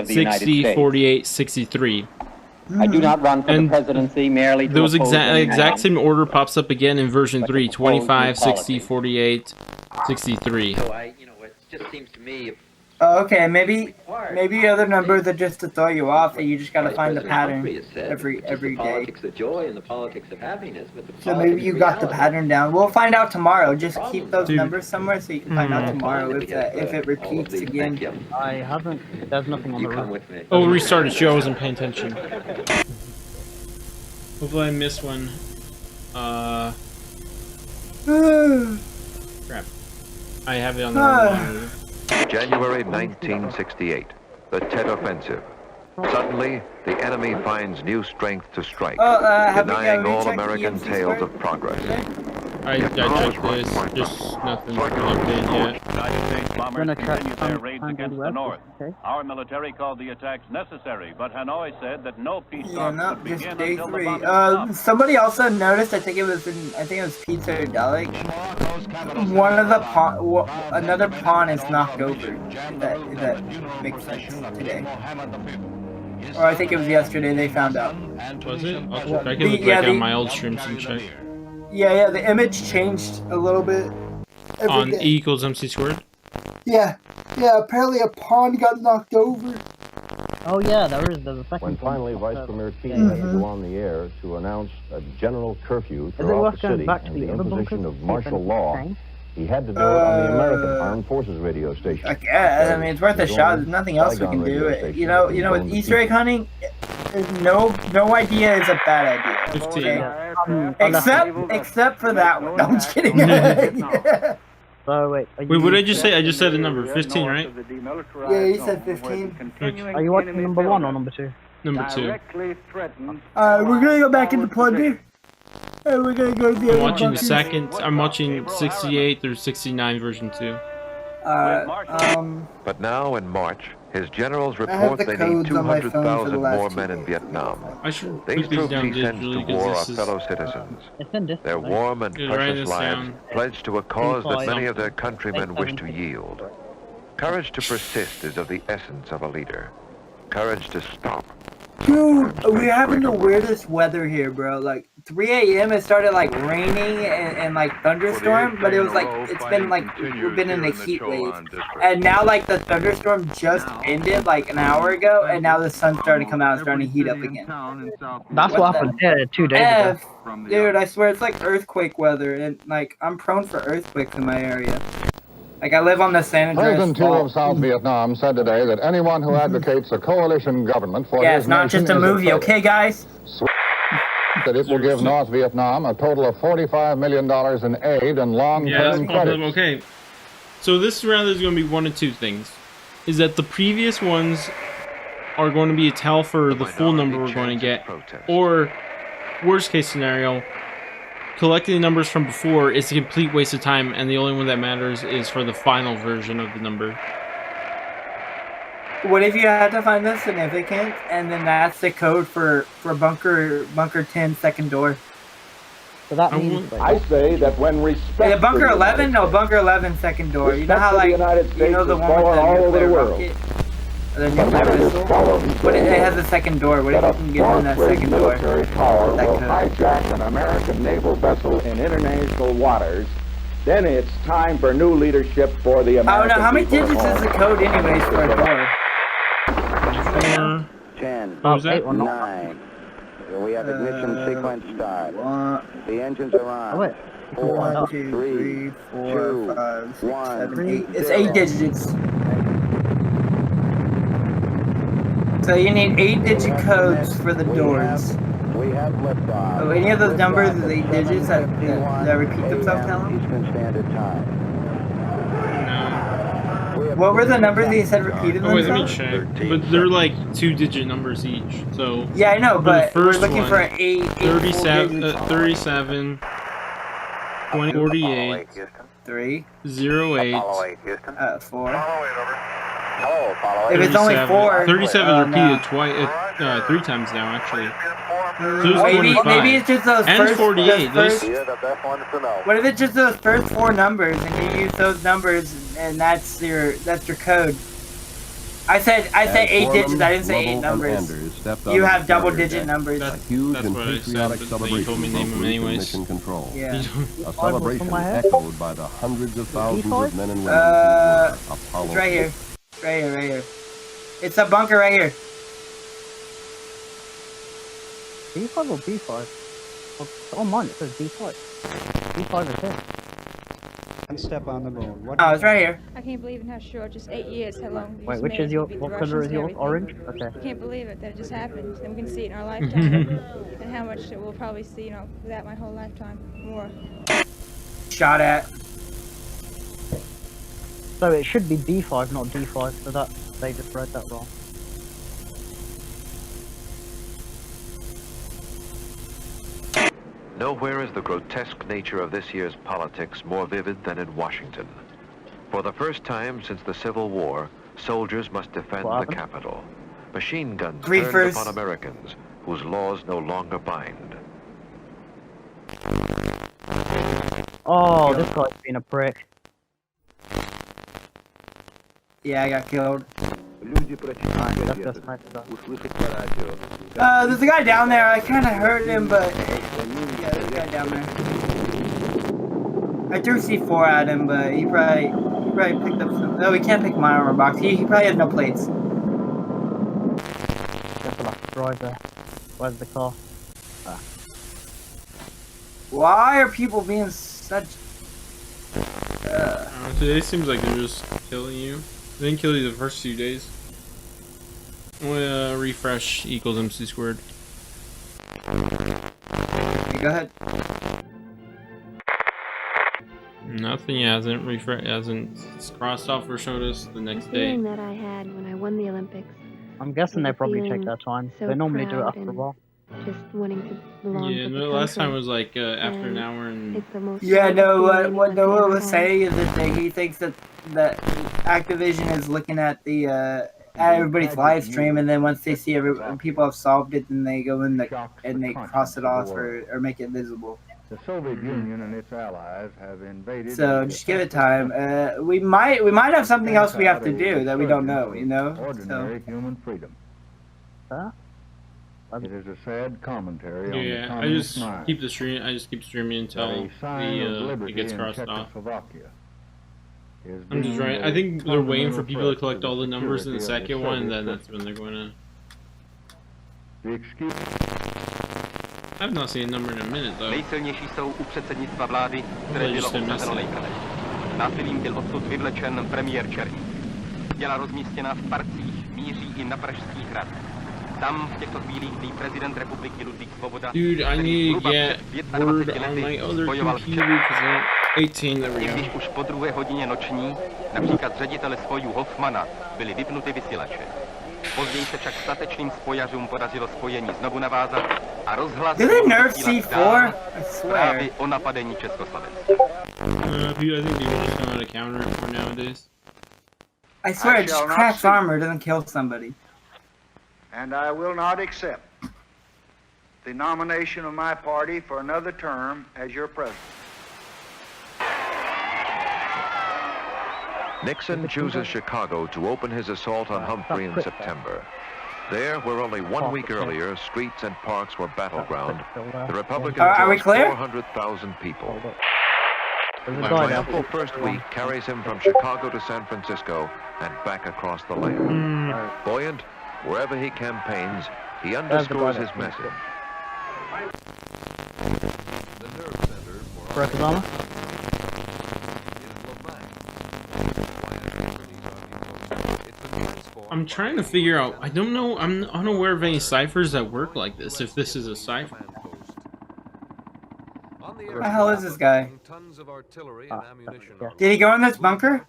60, 48, 63. I do not run for the presidency merely to those oppose any exact same order pops up again in version 3, 25, 60, 48, 63. So it just seems to me. Oh, okay, maybe other numbers are just to throw you off, and you just gotta find the pattern every day. Politics of joy and the politics of happiness. But So maybe you got the pattern down. We'll find out tomorrow. Just keep those numbers somewhere so you can find out tomorrow if it repeats again. I haven't. There's nothing on the roof. Oh, restarted. Show I wasn't paying attention. Hopefully I missed one. Crap. I have it on the monitor. January 1968, the Tet Offensive. Suddenly, the enemy finds new strength to strike, denying all American tales of progress. I checked this, just nothing updated yet. United States bombers continue their raids against the North. Our military called the attacks necessary, but Hanoi said that no peace talks would begin until the bombing stopped. Somebody also noticed. I think it was Pizza or Dalek. One of the another pawn is knocked over. If that makes sense today. Or I think it was yesterday they found out. Was it? I can look back on my old streams and check. Yeah, the image changed a little bit. On E equals MC squared? Yeah, apparently a pawn got knocked over. Oh yeah, there's a second. When finally Vice Premier King had to go on the air to announce a general curfew throughout the city and the imposition of martial law, He had to do it on the American Armed Forces radio station. I guess. I mean, it's worth a shot. There's nothing else we can do. You know, with Easter egg hunting, no idea is a bad idea. 15. Except for that one. No, I'm just kidding. So wait. Wait, what did I just say? I just said a number. 15, right? Yeah, you said 15. Are you watching number 1 or number 2? Number 2. We're gonna go back into plunder. And we're gonna go to the I'm other watching the bunkers. second. I'm watching 68 through 69 version 2. But now in March, his generals have report the they need codes on my phone for the 200,000 last more 2 men in days. Vietnam. I should These put these troops down he sends digitally to war are because this is... fellow citizens. It's in this. Their warm and Yeah, write precious this lives down. pledged to a cause that many of their Something. countrymen wish to yield. Courage to persist is of the essence of a leader. Courage to stop. Dude, we're having the weirdest weather here, bro. Like 3 a.m. it started like raining and like thunderstorm, but it was like it's been like we've been in a heat wave, and now like the thunderstorm just ended like an hour ago, and now the sun's starting to come out, and starting to heat up again. That's what happened here 2 days ago. Dude, I swear it's like earthquake weather, and like I'm prone for earthquakes in my area. Like I live on the San Andreas President Thiel Fault. of South Vietnam said today that anyone who advocates a coalition government for Yeah, his it's not nation just a is movie, traitor. okay, guys? That it will give North Vietnam a total of $45 million in aid and Yeah, long-term that's credit. okay. So this round is going to be one of two things. Is that the previous ones are going to be a tell for the full number we're going to get, or worst case scenario, collecting the numbers from before is a complete waste of time, and the only one that matters is for the final version of the number. What if you had to find the significance, and then that's the code for bunker 10 second door? So that means I say that when respect. The bunker 11? No, bunker 11 second door. You know how like you know the one with the all over nuclear the world. rocket, the nuclear missile. What it has a second door? What if you can get in that second door? Military power That will code. hijack an American naval vessel in international waters. Then it's time for new leadership for the I American don't know how many people at digits is home. the code anyways for a door. 10, What was that? 9. We have ignition sequence start. The engines are on. What? 4, 2, 3, 4, 2, 5, 6, 1. 7, 8. It's 8 digits. So you need 8-digit codes for the doors. We have liftoff. Oh, any of those numbers is 8 digits that repeat themselves, Callum? Eastern Standard Time. What were the numbers that you said repeated Oh wait, let me themselves? check. But they're like 2-digit numbers each. So Yeah, I know, for but the we're first looking one, for 8 37, 37, 20, 48, 3, 08, 4. Hello, follow. If it's only 4, 37 no. repeated twice, 3 times now actually. So there's Maybe 25. it's just those and first 48. those You're the best ones to know. What if it's just those first 4 numbers and you use those numbers and that's your code? I said 8 digits. I didn't say 8 numbers. You have double-digit numbers. That's what I said, but you told me to name them anyways. Yeah. A celebration echoed by the hundreds of thousands of men and It's right here. Right here. It's a bunker right here. B5 or B5? Oh, mine, it says B5. B5 is here. One step on the moon. What Oh, it's right here. I can't believe in how short, just 8 years, how long. Wait, which is your, what color is yours? Orange? Okay. I can't believe it, that it just happened, and we can see it in our lifetime, and how much it we'll probably see, you know, without my whole lifetime, more. Shot at. So it should be B5, not D5, so that, they just read that wrong. Nowhere is the grotesque nature of this year's politics more vivid than in Washington. For the first time since the Civil War, soldiers must defend the capital. Machine guns turned upon Americans whose laws no longer bind. Oh, this guy's been a prick. Yeah, I got killed. That's just nice stuff. There's a guy down there. I kind of heard him, but yeah, there's a guy down there. I threw C4 at him, but he probably picked up some. No, he can't pick my armor box. He probably has no plates. Just like to drive there. Where's the car? Why are people being such? Today seems like they're just killing you. They didn't kill you the first few days. Refresh equals MC squared. Okay, go ahead. Nothing hasn't crossed off or showed us the next The day. feeling that I had when I won the Olympics. I'm guessing they was a probably take feeling their time. so They normally do it proud after a and while. Just wanting to belong Yeah, to the no, last time country. was like after an hour and. It's the most Yeah, no. wonderful What feeling Noah anyone was could saying is that he thinks that Activision is looking at the at everybody's live stream, and then once they see people have solved it, then they go in and they cross it off or make it visible. The Soviet Union and its allies have invaded. So just give it time. We might have something else we have to do that we don't know. You know. Ordinary human freedom. Huh? It is a sad commentary on the Yeah, I communist just mind. keep the stream. I just keep streaming until A sign of it liberty gets in crossed off. Czechoslovakia is I'm just deemed right. I a think they're waiting for people to fundamental collect threat all the numbers in the security of second one, and Soviet then that's when they're going to. The excuse. I've not seen a number in a minute though. Nejsilnější jsou u předsednictva vlády, které Really bylo just gonna obsazeno miss it. nejprve. Násilím byl odsud vyvlečen premiér Černý. Těla rozmístěná v parcích míří i na Pražský hrad. Tam v těchto chvílích stojí prezident republiky Ludvík Svoboda. Dude, I need to get word on my other computer because I'm 18. There we I go. když už po 2. hodině noční, například z ředitele spojů Hoffmana, byly vypnuty vysílače. Později se však statečným spojařům podařilo spojení znovu navázat a rozhlas vysílat dál zprávy o napadení Československa. I think people just know how to counter it for nowadays. I swear, just cracks armor doesn't kill somebody. And I will not accept the nomination of my party for another term as your president. Nixon chooses Chicago to open his assault on Humphrey in September. There, where only 1 week earlier streets and parks were battleground, the Republicans lost 400,000 people. A triumphal first week carries him from Chicago to San Francisco and back across the land. Buoyant, wherever he campaigns, he underscores his message. Barack Obama? I'm trying to figure out. I don't know. I'm unaware of any ciphers that work like this. If this is a cipher. What the hell is this guy? Did he go in this bunker?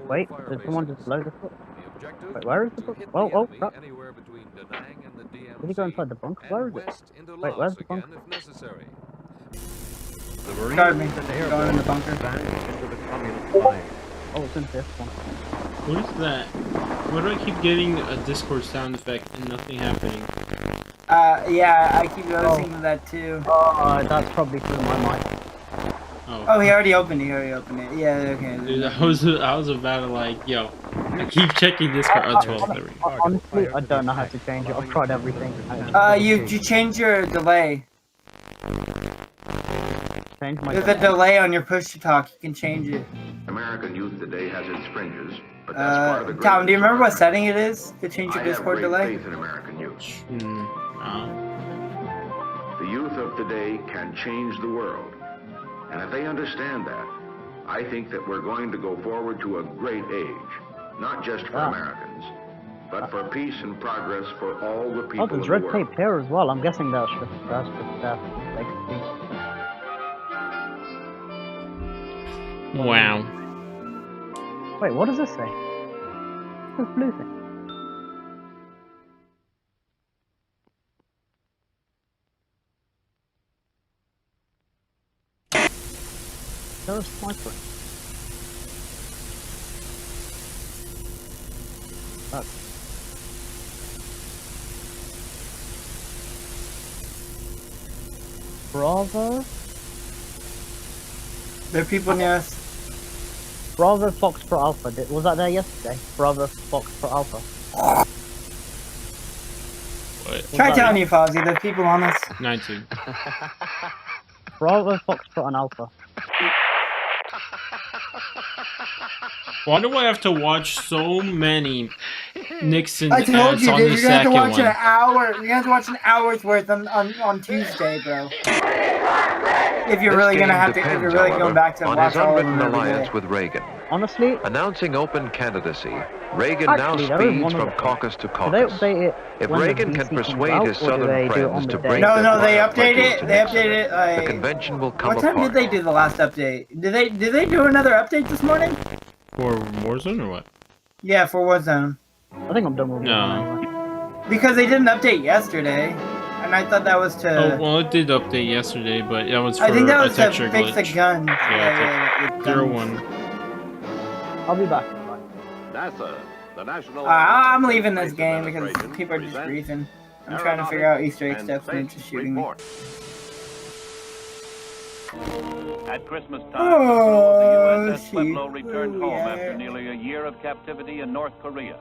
Wait, did someone just blow this up? Wait, where is the bunker? Oh, oh, crap. Did he go inside the bunker? Where is it? Wait, where's the bunker? Guard me. Going in the bunker. Oh, it's in this one. What is that? Why do I keep getting a Discord sound effect and nothing happening? Yeah, I keep noticing that too. Oh, that's probably through my mic. Oh, he already opened it. Yeah, okay. Dude, I was about to like, yo, I keep checking Discord. Oh, 12, there we go. Honestly, I don't know how to change it. I've tried everything. You change your delay. Change my There's a delay on your push to talk. You can change it. American youth today has its fringes, but that's part of the Tom, do you remember what setting it is to change your Discord delay? I have great faith in American youth. The youth of today can change the world. And if they understand that, I think that we're going to go forward to a great age, not just for Americans, but for peace and progress for all the people Oh, in there's the red world. tape here as well. I'm guessing that's just like. Wow. Wait, what does this say? This blue thing. There's a sniper. Bravo. There are people near us. Bravo Foxtrot Alpha. Was that there yesterday? Bravo Foxtrot Alpha. What? Try telling you, Fozzie, there's people on us. 19. Bravo Foxtrot and Alpha. Why do I have to watch so many Nixon I told ads you, on dude, the you're gonna have to second watch one? an hour. You're gonna have to watch an hour's worth on Tuesday, bro. If you're really gonna have to, if you're really going back to on watch his all of unwritten them every alliance day. with Reagan. honestly, announcing open candidacy, Reagan Actually, now there is speeds one from other thing. caucus to do they caucus. update it If when the Reagan can VC comes persuade out, his or do southern they do it friends on the to day? break No, their they quiet updated pledges it. to They Nixon, updated it. the Like, convention will come what time apart. did they do the last update? Did they do another update this morning? For Warzone or what? Yeah, for Warzone. I think I'm done with No. Warzone anyway. Because they did an update yesterday, and I thought that was to. Oh, well, it did update yesterday, but that was for I think that a was to texture fix glitch. the guns. Yeah, the Zero guns. one. I'll be back. NASA, the National I'm leaving this Space game because Administration people are just presents griefing. I'm trying to figure out Easter egg and stuff and they're Space just shooting me. Report. At Christmas time, the crew of the USS shoot. Pueblo returned Where we home at? after nearly a year of captivity in North Korea.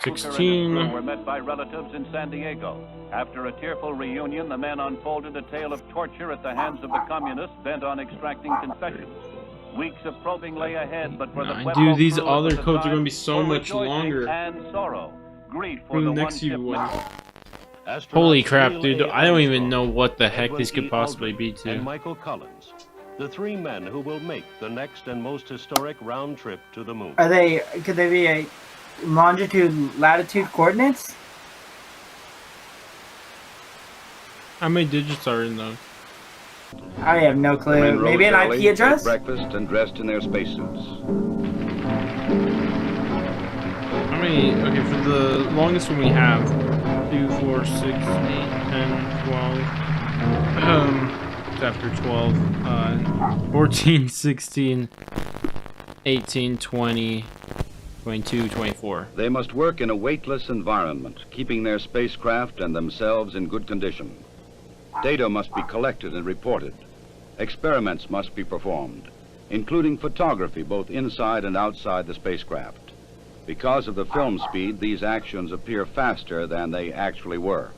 16. Crew were met by relatives in San Diego. After a tearful reunion, the men unfolded a tale of torture at the hands of the communists bent on extracting concessions. Weeks of probing lay ahead, but for the Pueblo Dude, these crew other at the codes are time going to be so were much rejoicing longer. And sorrow, grief For for the the next few one-ship ones. Holy crap, dude. I don't even know what the heck these could possibly be, And too. Michael Collins, the three men who will make the next and most historic round trip to the moon. Are they? Could they be a longitude, latitude coordinates? How many digits are in those? I have no clue. Maybe an IP address? Breakfast and dressed in their spacesuits. How many? Okay, for the longest one we have 2, 4, 6, 8, 10, 12. Chapter 12. 14, 16, 18, 20, 22, 24. They must work in a weightless environment, keeping their spacecraft and themselves in good condition. Data must be collected and reported. Experiments must be performed, including photography both inside and outside the spacecraft. Because of the film speed, these actions appear faster than they actually were.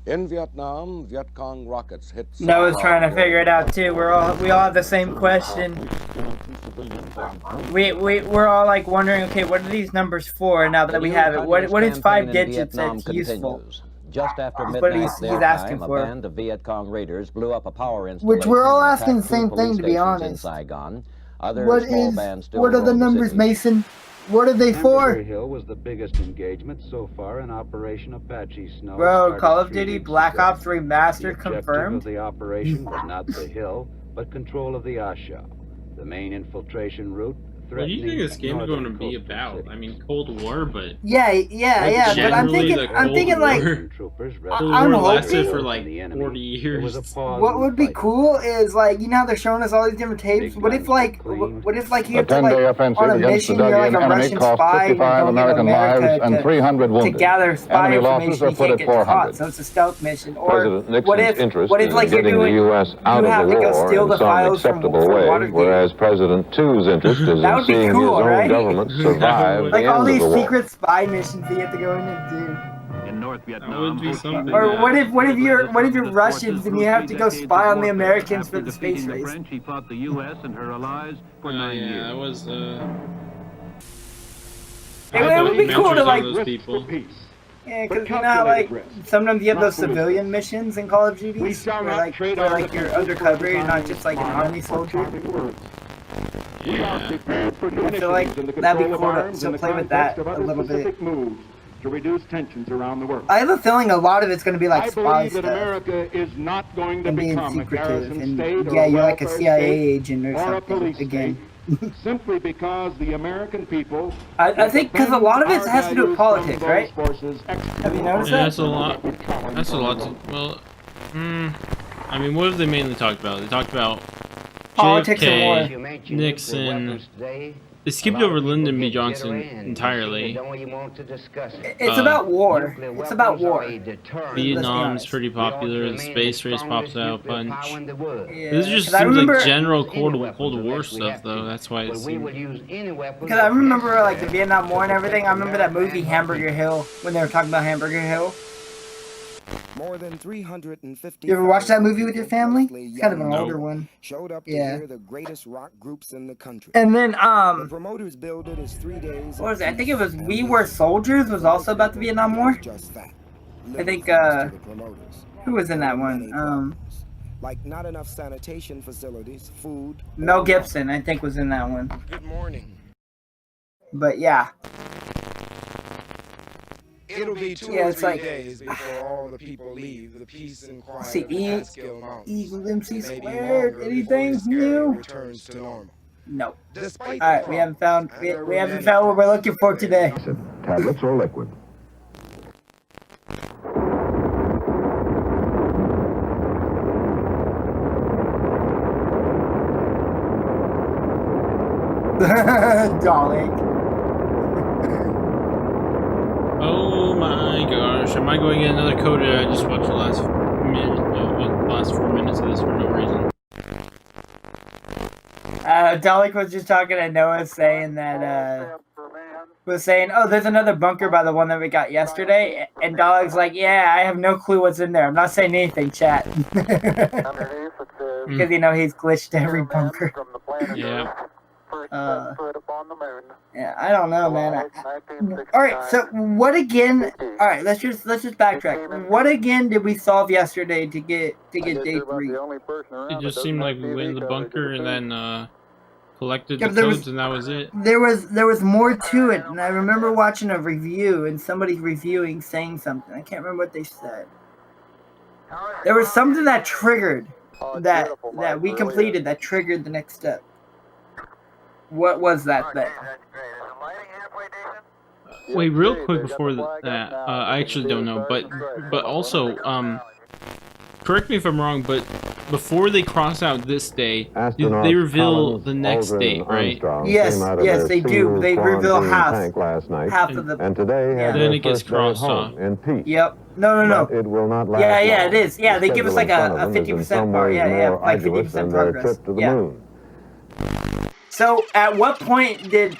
In Vietnam, Viet Cong rockets hit. Noah's trying to figure it out too. We all have the same question. We're all like wondering, okay, what are these numbers for? Now that we have it, what is 5 digits that's useful? Just after That's midnight what he's their asking time, for. a band of Viet Cong raiders blew up a power installation. Which we're all and asking the attacked 2 same police thing, to be stations in honest. Saigon. Other What small is? bands still What are the roam numbers, city. Mason? What are they for? Hamburger Hill was the biggest engagement so far in Operation Apache Snow. Bro, started Call of 3 Duty weeks Black ago. Ops The Remastered objective confirmed. of the operation was not the hill, but control of the Asha, the main infiltration route. What do you think this game's northern going to be coastal about? cities. I mean, Cold War, but Yeah, but I'm thinking like, I'm War lasted hoping. for like 40 years. What would be cool is like, you know how they're showing us all these different tapes. What if like you have to 10-day like offensive on a against the mission, you're like Dagian a enemy Russian cost spy, and you're 55 going to American lives America and 300 to wounded. gather spy Enemy losses information. are You put can't at get 400. caught, so it's a stealth mission. Or President Nixon's what if interest like is you're getting doing, the U.S. out you of have the to go war steal in the some files from acceptable way, Watergate. whereas President II's interest is That in would be seeing cool, his own right? government survive the Like end all of these the war. secret spy missions that you have to go in and do. In North Vietnam, Or what if you're Russians and you have to go spy on the Americans for the space defeating the race? French, he fought the U.S. and her allies for 9 years. Yeah, that was It would be cool to like, those people. yeah, because you know how like sometimes you have those civilian missions in Call of Duty, where like you're undercover, you're not just like an army soldier. I feel like that'd be cool to play with that a little bit. To reduce tensions around the world. I have a feeling a lot of it's going to be like I spy believe stuff that America is not going to and being become a secretive, garrison and state or yeah, a you're like a welfare CIA state agent or or a something police again. state, simply because the American people. I think because a lot of it has to do with politics, right? Have you noticed Yeah, that? that's a lot. That's a lot. Well, I mean, what have they mainly talked about? They talked about Politics JFK, and war. Nixon. They skipped over Lyndon B. Johnson entirely. It's about war. It's about war. Vietnam's pretty popular. The space race pops out a bunch. Yeah, This just 'cause I seems remember- like general Cold War stuff, though. That's why it seems. Because I remember like the Vietnam War and everything. I remember that movie Hamburger Hill when they were talking about Hamburger Hill. More than 350. You ever watch that movie with your family? It's kind of an older one. Showed up to Yeah. hear the greatest rock groups in the country. And then the promoters billed it as 3 days. What was it? I think it was We Were Soldiers was also about the Vietnam War. Just that. I think who was in that one? Like not enough sanitation facilities, food. Mel Gibson, I think, was in that one. Good morning. But yeah. It'll be 2 or 3 days before all the people leave. The peace and quiet of the Catskill Mountains. Eagle MC Squared. Anything new? Returns to normal. No. All right, we haven't found what we're looking for today. Tablets or liquid. Darling. Oh my gosh, am I going to get another code or did I just watch the last last 4 minutes of this for no reason? Dalek was just talking to Noah saying that, was saying, oh, there's another bunker by the one that we got yesterday. And Dalek's like, yeah, I have no clue what's in there. I'm not saying anything, chat. Because, you know, he's glitched every bunker. Yeah. Yeah, I don't know, man. All right, so what again? All right, let's just backtrack. What again did we solve yesterday to get day 3? It just seemed like we went in the bunker and then collected the codes, and that was it. There was more to it, and I remember watching a review and somebody reviewing saying something. I can't remember what they said. There was something that triggered that we completed that triggered the next step. What was that thing? Wait, real quick before that, I actually don't know, but also, correct me if I'm wrong, but before they cross out this day, they reveal the next date, right? Yes, they do. They reveal half of the. And today, then it gets crossed off. In peace. Yep. No. It will not last. Yeah, it is. Yeah, they give us like a 50% bar. Yeah, like 50% progress. Yeah. So, at what point did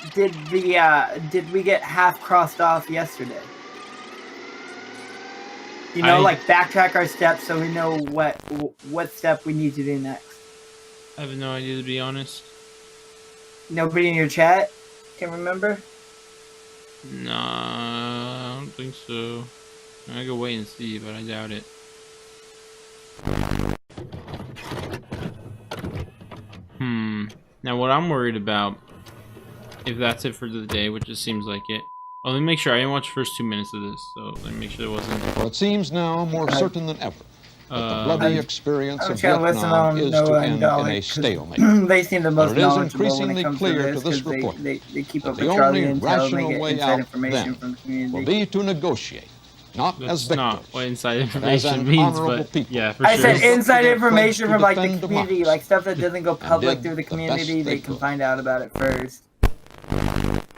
we get half crossed off yesterday? You know, like backtrack our steps so we know what step we need to do next. I have no idea, to be honest. Nobody in your chat can remember? Nah, I don't think so. I go wait and see, but I doubt it. Now what I'm worried about, if that's it for the day, which it seems like it. Oh, let me make sure. I didn't watch the first 2 minutes of this, so let me make sure there wasn't. Well, it seems now more certain than ever that the bloody experience of Vietnam is to end in a stalemate. They seem the most but it is knowledgeable when it increasingly comes clear to this report they keep that up the with Charlie only Intel and they rational get way inside out information then from the community. will be to negotiate, not That's as victors. not what inside as information an means, honorable but people. yeah, for I sure. said inside information from like the defend community, like stuff that doesn't go public through the best community. They can find out about it first.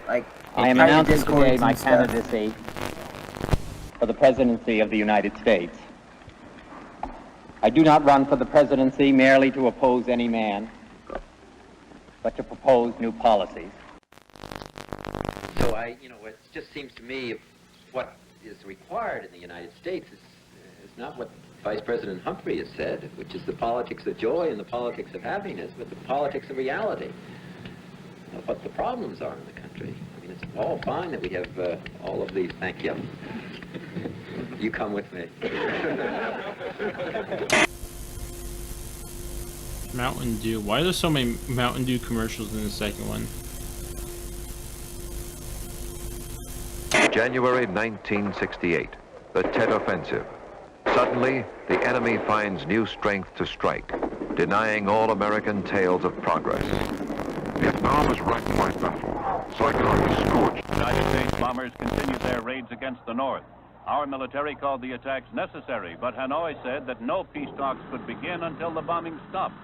Like I am private announcing Discords today and my stuff. candidacy for the presidency of the United States. I do not run for the presidency merely to oppose any man, but to propose new policies. So it just seems to me what is required in the United States is not what Vice President Humphrey has said, which is the politics of joy and the politics of happiness, but the politics of reality. What the problems are in the country. I mean, it's all fine that we have all of these. Thank you. You come with me. Mountain Dew. Why are there so many Mountain Dew commercials in the second one? January 1968, the Tet Offensive. Suddenly, the enemy finds new strength to strike, denying all American tales of progress. Vietnam is wrecked by battle. Saigon is scorched. United States bombers continued their raids against the North. Our military called the attacks necessary, but Hanoi said that no peace talks could begin until the bombing stopped.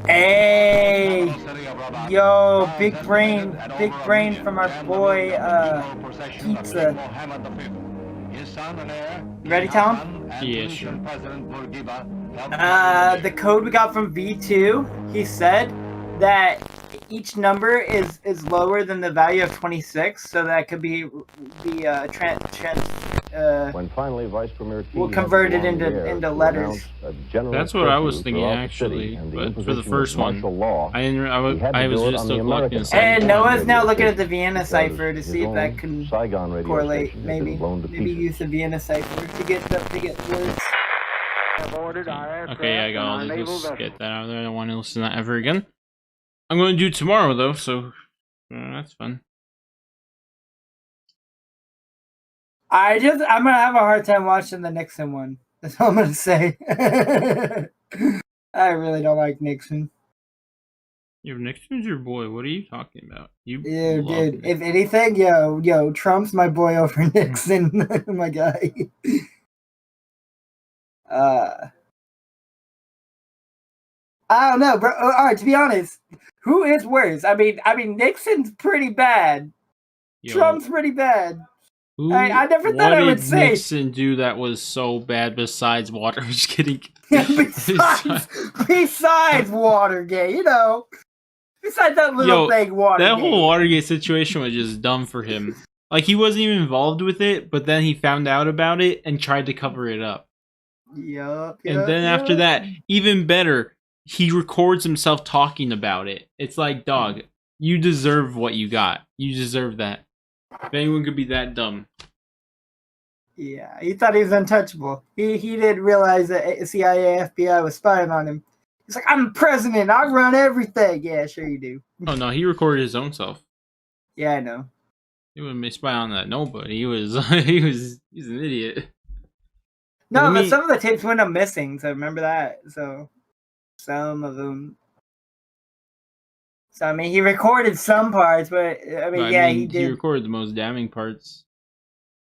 Hey, yo, big brain from our boy Pizza. You ready, Tom? Yeah, sure. The code we got from V2, he said that each number is lower than the value of 26, so that could be when finally Vice Premier we'll convert it into letters. That's what I was thinking actually, but for the first one, I was just still collecting. And Noah's now looking at the Vienna cipher to see if that can correlate. Maybe use the Vienna cipher to get words. Okay, I got all this. Let's get that out of there. I don't want to listen to that ever again. I'm going to do it tomorrow though, so that's fun. I'm gonna have a hard time watching the Nixon one. That's all I'm gonna say. I really don't like Nixon. Nixon's your boy. What are you talking about? Dude. If anything, yo, Trump's my boy over Nixon. My guy. I don't know, bro. All right, to be honest, who is worse? I mean, Nixon's pretty bad. Trump's pretty bad. I never thought I would say. What did Nixon do that was so bad besides water? I'm just kidding. Besides Watergate, besides that little thing, Watergate. That whole Watergate situation was just dumb for him. Like, he wasn't even involved with it, but then he found out about it and tried to cover it up. Yup. And then after that, even better, he records himself talking about it. It's like, dog, you deserve what you got. You deserve that. If anyone could be that dumb. Yeah, he thought he was untouchable. He didn't realize that CIA, FBI was spying on him. He's like, I'm president. I run everything. Yeah, sure you do. Oh, no, he recorded his own self. Yeah, I know. He wouldn't be spying on that nobody. He's an idiot. No, but some of the tapes went up missing, so remember that. So, some of them. So, I mean, he recorded some parts, but, he did. He recorded the most damning parts.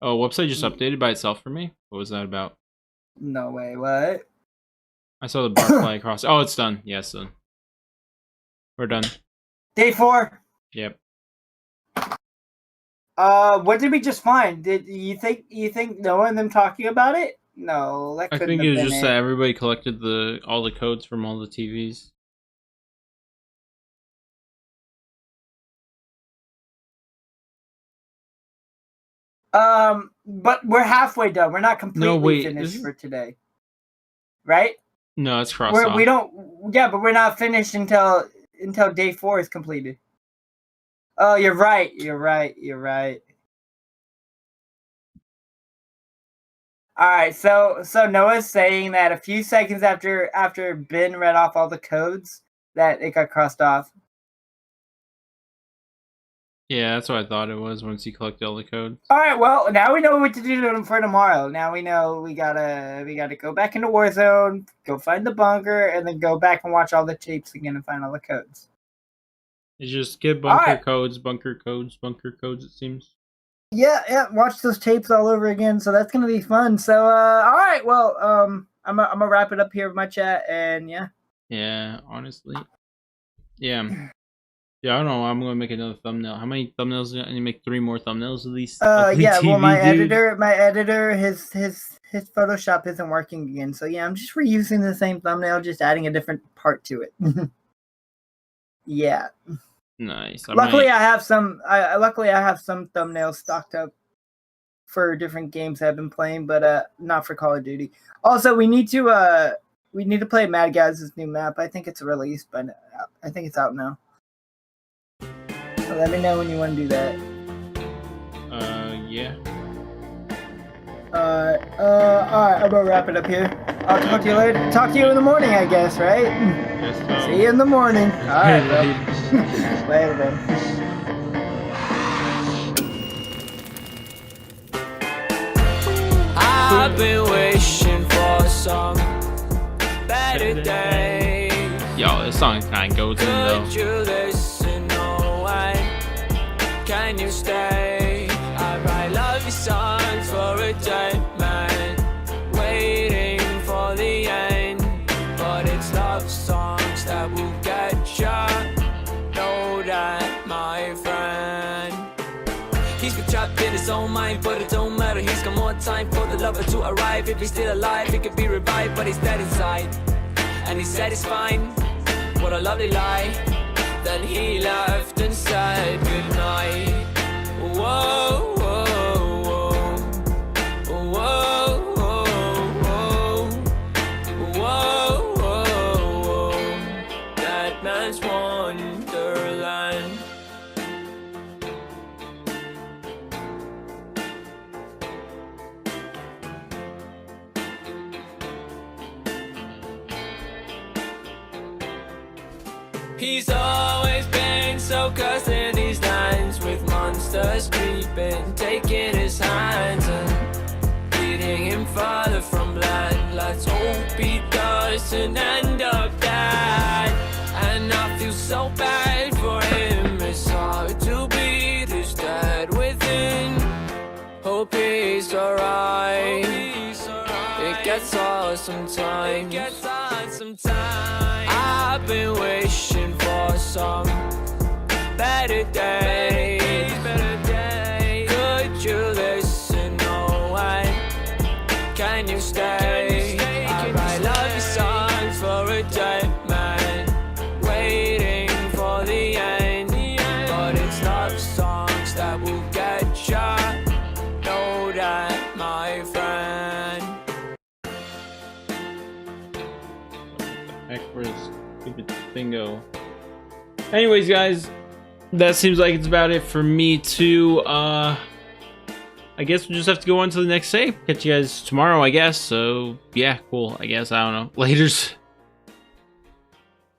Oh, website just updated by itself for me? What was that about? No way, what? I saw the bar fly across. Oh, it's done. Yeah, it's done. We're done. Day 4. Yep. What did we just find? Did you think Noah and them talking about it? No, that couldn't have been it. I think it was just that everybody collected all the codes from all the TVs. But we're halfway done. We're not completely finished for today. Right? No, it's crossed off. But we're not finished until day 4 is completed. Oh, you're right. All right, so Noah's saying that a few seconds after Ben read off all the codes, that it got crossed off. Yeah, that's what I thought it was once he collected all the codes. All right, well, now we know what to do for tomorrow. Now we know we gotta go back into Warzone, go find the bunker, and then go back and watch all the tapes again and find all the codes. It's just get bunker codes, it seems. Yeah, watch those tapes all over again, so that's gonna be fun. So, all right, well, I'm gonna wrap it up here with my chat, and yeah. Yeah, honestly. Yeah. Yeah, I don't know. I'm gonna make another thumbnail. How many thumbnails? I need to make 3 more thumbnails at least. Yeah. Well, my editor, his Photoshop isn't working again. So yeah, I'm just reusing the same thumbnail, just adding a different part to it. Yeah. Nice. Luckily, I have some thumbnails stocked up for different games I've been playing, but not for Call of Duty. Also, we need to play Mad Guys' new map. I think it's released, but I think it's out now. So let me know when you want to do that. Yeah. Alright, I'm gonna wrap it up here. I'll talk to you later. Talk to you in the morning, I guess, right? Yes, no. See you in the morning. Alright, bro. Later, then. I've been wishing for some better day. Yo, this song kind of goes in though. Could you listen? No way. Can you stay? I write love you songs for a dead man, waiting for the end. But it's love songs that will get ya. Know that, my friend. He's been trapped in his own mind, but it don't matter. He's got more time for the lover to arrive. If he's still alive, he could be revived, but he's dead inside. And he said it's fine. What a lovely lie. Then he left and said goodnight. Whoa, whoa, whoa. man's wonderland. He's always been so cursed in these lines, with monsters creeping, taking his hands and leading him farther from land. Let's hope he doesn't end up dead. And I feel so bad for him. It's hard to breathe, he's dead within. Hope he's alright. It gets hard sometimes. I've been wishing for some better days. Could you listen? No way. Can you stay? I write love you songs for a dead man, waiting for the end. But it's love songs that will get ya. Know that, my friend. Heck, where's stupid thing go? Anyways, guys, that seems like it's about it for me too. I guess we'll just have to go on to the next save. Catch you guys tomorrow, I guess. So yeah, cool. I guess, I don't know. Laters.